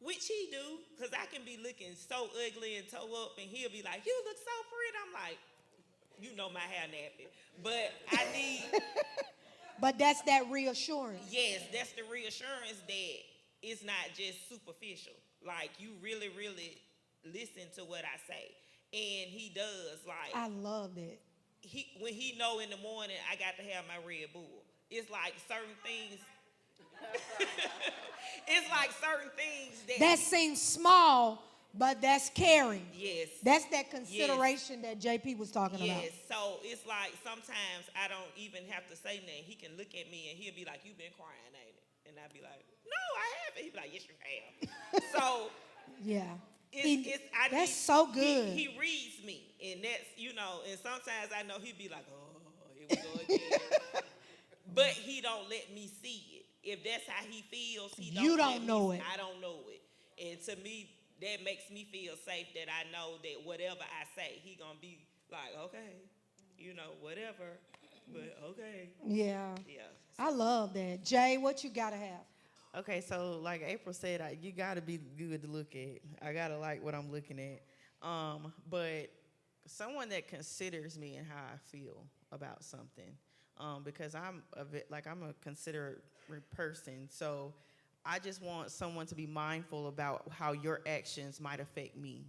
which he do, because I can be looking so ugly and toe up, and he'll be like, you look so pretty. I'm like, my hair nappy. But I need. But that's that reassurance. Yes, that's the reassurance that it's not just superficial. Like, you really, really listen to what I say. And he does, like. I love that. When he know in the morning I got to have my Red Bull. It's like certain things. It's like certain things that seems small, but that's caring. Yes. That's that consideration that JP was talking about. Yes. So it's like sometimes I don't even have to say nothing. He can look at me and he'll be like, "You've been crying, ain't it?" And I'll be like, "No, I haven't." He'll be like, "Yes, you have." So yeah. That's so good. He reads me, and that's and sometimes I know he'd be like, "Oh, here we go again," but he don't let me see it. If that's how he feels, You don't know it. I don't know it, and to me, that makes me feel safe that I know that whatever I say, he gonna be like, okay, whatever, but okay. Yeah. Yeah. I love that. Jay, what you gotta have? Okay, so like April said, you gotta be good to look at. I gotta like what I'm looking at. But someone that considers me and how I feel about something, because I'm a considerate person. So I just want someone to be mindful about how your actions might affect me.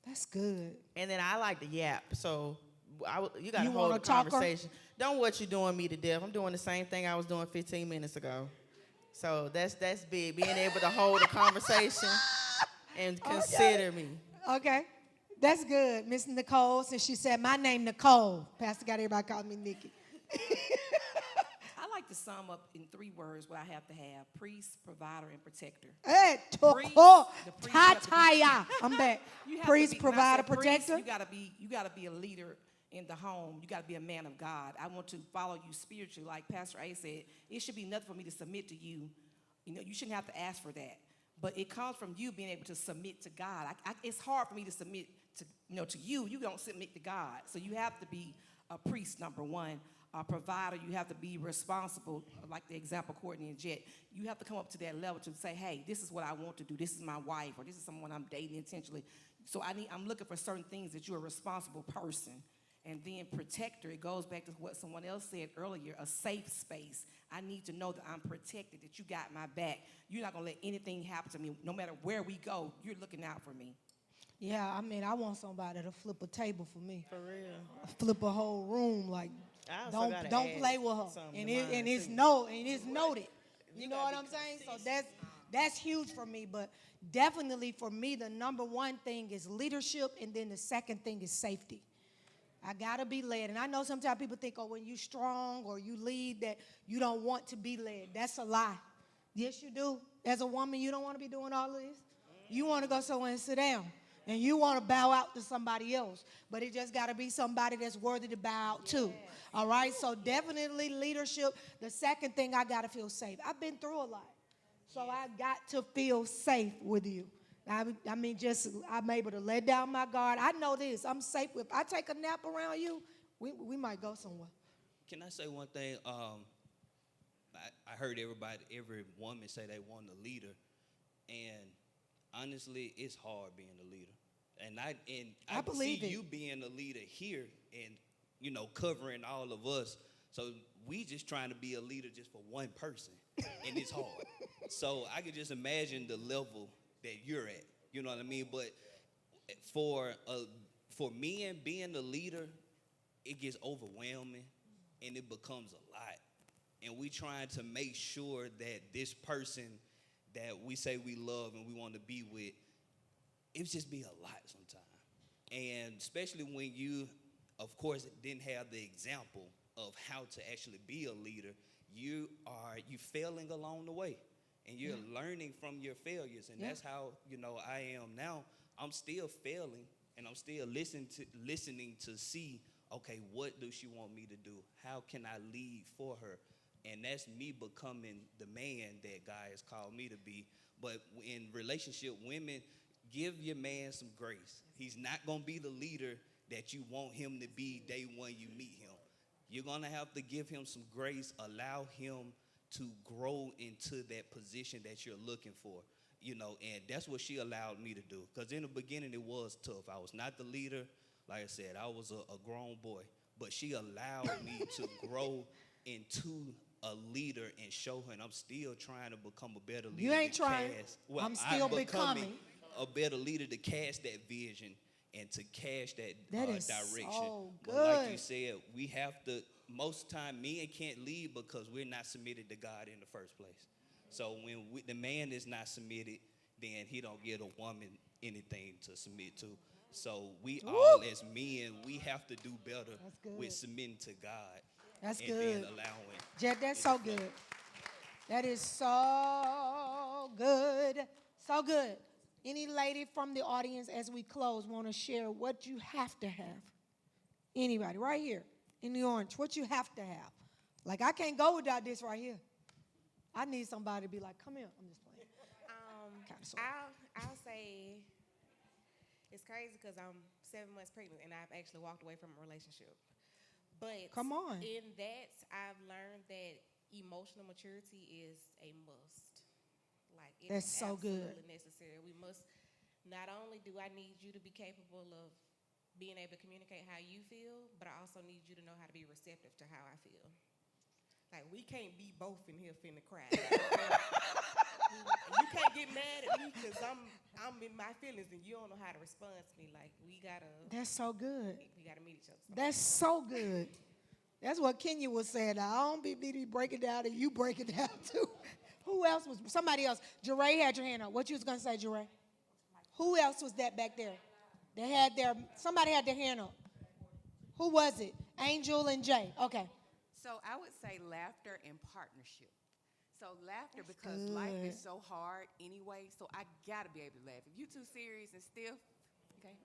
That's good. And then I like to yap. So you got to You hold a wanna talk or- conversation. Don't what you doing me to death. I'm doing the same thing I was doing 15 minutes ago. So that's big. Being able to hold a conversation and consider me. Okay. That's good. Miss Nicole, since she said my name Nicole. Pastor got everybody calling me Nikki. I like to sum up in 3 words what I have to have: priest, provider, and protector. Hey, Priest, the priest you have to be- Tataya. I'm back. You have Priest, to be, when I provider, say priest, protector. you gotta be a leader in the home. You gotta be a man of God. I want to follow you spiritually, like Pastor A said. It should be nothing for me to submit to you. You shouldn't have to ask for that. But it comes from you being able to submit to God. It's hard for me to submit to you. You don't submit to God. So you have to be a priest, number one. A provider, you have to be responsible, like the example Courtney and Jet. You have to come up to that level to say, hey, this is what I want to do. This is my wife, or this is someone I'm dating intentionally. So I'm looking for certain things that you're a responsible person. And then protector, it goes back to what someone else said earlier, a safe space. I need to know that I'm protected, that you got my back. You're not going to let anything happen to me. No matter where we go, you're looking out for me. Yeah, I want somebody to flip a table for me. For real. Flip a whole room. Like, I also gotta don't add play with her. something And to mine, it's too. noted. You know what I'm saying? So that's huge for me. But definitely for me, the number one thing is leadership, and then the second thing is safety. I gotta be led. And I know sometimes people think, when you strong or you lead, that you don't want to be led. That's a lie. Yes, you do. As a woman, you don't want to be doing all of this. You want to go somewhere and sit down. And you want to bow out to somebody else. But it just got to be somebody that's worthy to bow out to. All right? So definitely leadership. The second thing, I got to feel safe. I've been through a lot. So I got to feel safe with you. I'm able to let down my guard. I know this. I'm safe. If I take a nap around you, we might go somewhere. Can I say one thing? I heard every woman say they want a leader. And honestly, it's hard being a leader. And I believe see it. you being a leader here and, covering all of us. So we just trying to be a leader just for one person. And it's hard. So I could just imagine the level that you're at. You know what I mean? But for men, being the leader, it gets overwhelming and it becomes a lot. And we trying to make sure that this person that we say we love and we want to be with, it just be a lot sometimes. And especially when you, of course, didn't have the example of how to actually be a leader, you failing along the way. And you're learning from your failures. And that's how, I am now. I'm still failing, and I'm still listening to see, okay, what does she want me to do? How can I lead for her? And that's me becoming the man that God has called me to be. But in relationship, women, give your man some grace. He's not going to be the leader that you want him to be day one you meet him. You're going to have to give him some grace, allow him to grow into that position that you're looking for. And that's what she allowed me to do. Because in the beginning, it was tough. I was not the leader. Like I said, I was a grown boy. But she allowed me to grow into a leader and show her. And I'm still trying to become a better leader. You ain't trying. I'm still becoming a better leader to cast that vision and to cast that is direction. So good. But like you said, we have to, most time men can't lead because we're not submitted to God in the first place. So when the man is not submitted, then he don't give a woman anything to submit to. So we all as men, we have to do better with submitting to God. That's and good. Then allowing. Jet, that's so good. That is so good. So good. Any lady from the audience as we close want to share what you have to have? Anybody? Right here in the orange. What you have to have. Like, I can't go without this right here. I need somebody to be like, come here. I'm just playing. I'll say it's crazy because I'm 7 months pregnant and I've actually walked away from a relationship. But come on. In that, I've learned that emotional maturity is a must. Like, it That's is so good. absolutely necessary. We must, not only do I need you to be capable of being able to communicate how you feel, but I also need you to know how to be receptive to how I feel. Like, we can't be both in here finna cry. You can't get mad at me because I'm in my feelings and you don't know how to respond to me. Like, we gotta. That's so good. We gotta meet each other. That's so good. That's what Kenya was saying. I don't be break it down and you break it down too. Who else was? Somebody else. Jeray had your hand up. What you was gonna say, Jeray? Who else was that back there? Somebody had their hand up. Who was it? Angel and Jay. Okay. So I would say laughter and partnership. So laughter, because life is so hard anyway, so I gotta be able to laugh. If you too serious and stiff, okay?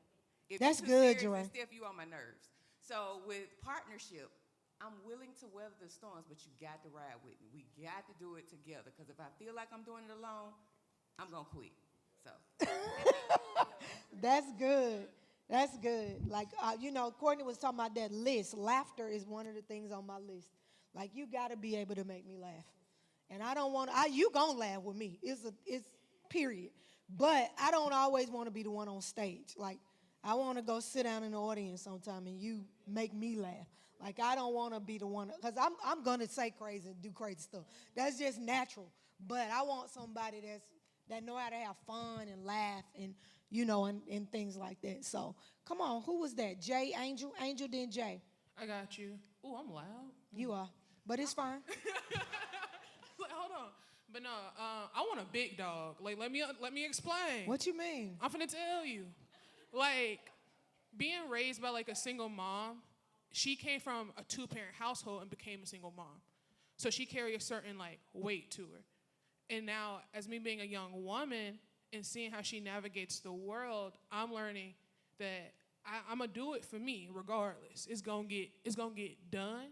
If That's you too good, serious and Jeray. stiff, you on my nerves. So with partnership, I'm willing to weather the storms, but you got to ride with me. We got to do it together, because if I feel like I'm doing it alone, I'm gonna quit. So That's good. That's good. Like, Courtney was talking about that list. Laughter is one of the things on my list. Like, you got to be able to make me laugh. And I don't want you going to laugh with me. It's period. But I don't always want to be the one on stage. Like, I want to go sit down in the audience sometime and you make me laugh. Like, I don't want to be the one, because I'm going to say crazy and do crazy stuff. That's just natural. But I want somebody that know how to have fun and laugh and, and things like that. So, come on, who was that? Jay, Angel, then Jay. I got you. Ooh, I'm loud. You are, but it's fine. Like, hold on. But no, I want a big dog. Like, let me explain. What you mean? I'm finna tell you. Like, being raised by like a single mom, she came from a 2-parent household and became a single mom. So she carried a certain like weight to her. And now, as me being a young woman and seeing how she navigates the world, I'm learning that I'm gonna do it for me regardless. It's gonna get done.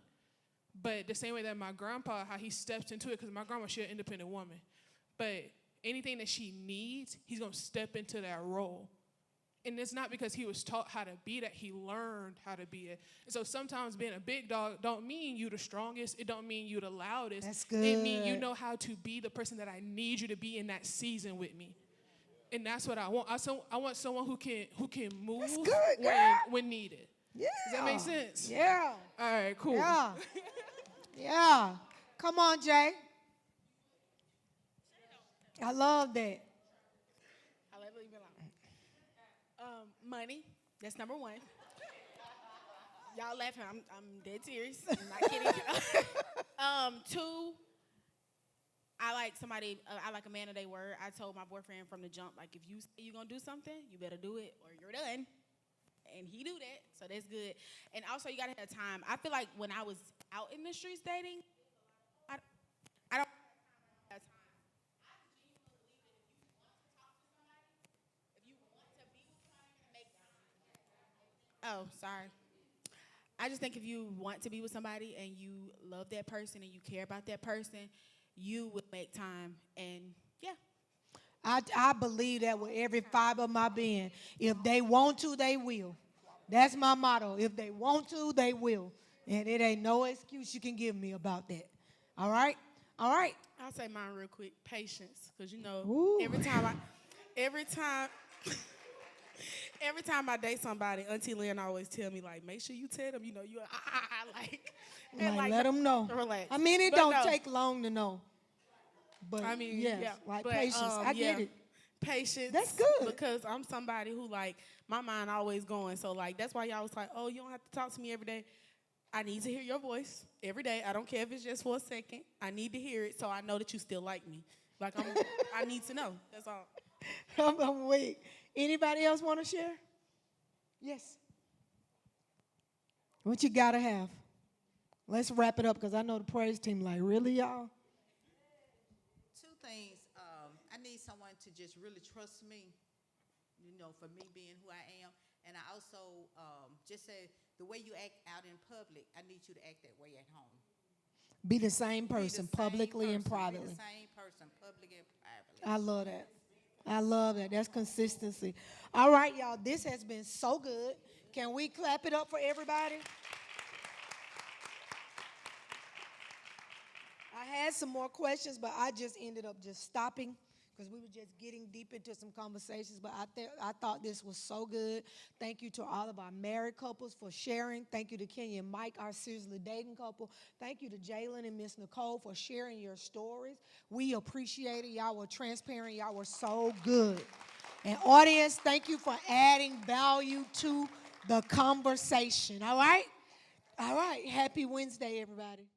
But the same way that my grandpa, how he steps into it, because my grandma, she's an independent woman. But anything that she needs, he's gonna step into that role. And it's not because he was taught how to be that, he learned how to be it. And so sometimes being a big dog don't mean you the strongest. It don't mean you the loudest. That's good. It means you know how to be the person that I need you to be in that season with me. And that's what I want. I want someone who can move when needed. Yeah. Does that make sense? Yeah. All right, cool. Yeah. Yeah. Come on, Jay. I love that. Money. That's number one. Y'all laughing. I'm dead serious. I'm not kidding. Two, I like somebody. I like a man of their word. I told my boyfriend from the jump, like, if you say you gonna do something, you better do it, or you're done. And he do that, so that's good. And also, you gotta have time. I feel like when I was out in the streets dating, I don't have time. Oh, sorry. I just think if you want to be with somebody and you love that person and you care about that person, you will make time. And yeah. I believe that with every fiber of my being. If they want to, they will. That's my motto. If they want to, they will. And it ain't no excuse you can give me about that. All right? All right. I'll say mine real quick. Patience. Because, you know, Ooh. every time I date somebody, Auntie Lynn always tell me, like, make sure you tell them, you know, Like, let them know. Relax. I mean, it But don't no. take long to know. But I mean, yes, yeah. like But, patience. I yeah. get it. Patience. That's good. Because I'm somebody who, like, my mind always going. So, like, that's why y'all was like, oh, you don't have to talk to me every day. I need to hear your voice every day. I don't care if it's just for a second. I need to hear it so I know that you still like me. Like, I need to know. That's all. I'm weak. Anybody else want to share? Yes. What you gotta have? Let's wrap it up because I know the praise team like, really, y'all? Two things. I need someone to just really trust me, you know, for me being who I am. And I also just say the way you act out in public, I need you to act that way at home. Be the same Be the person, same publicly and person. privately. Be the same person, public and privately. I love that. I love that. That's consistency. All right, y'all. This has been so good. Can we clap it up for everybody? I had some more questions, but I just ended up just stopping because we were just getting deep into some conversations. But I thought this was so good. Thank you to all of our married couples for sharing. Thank you to Kenya and Mike, our seriously dating couple. Thank you to Jalen and Miss Nicole for sharing your stories. We appreciate it. Y'all were transparent. Y'all were so good. And audience, thank you for adding value to the conversation. All right? All right. Happy Wednesday, everybody.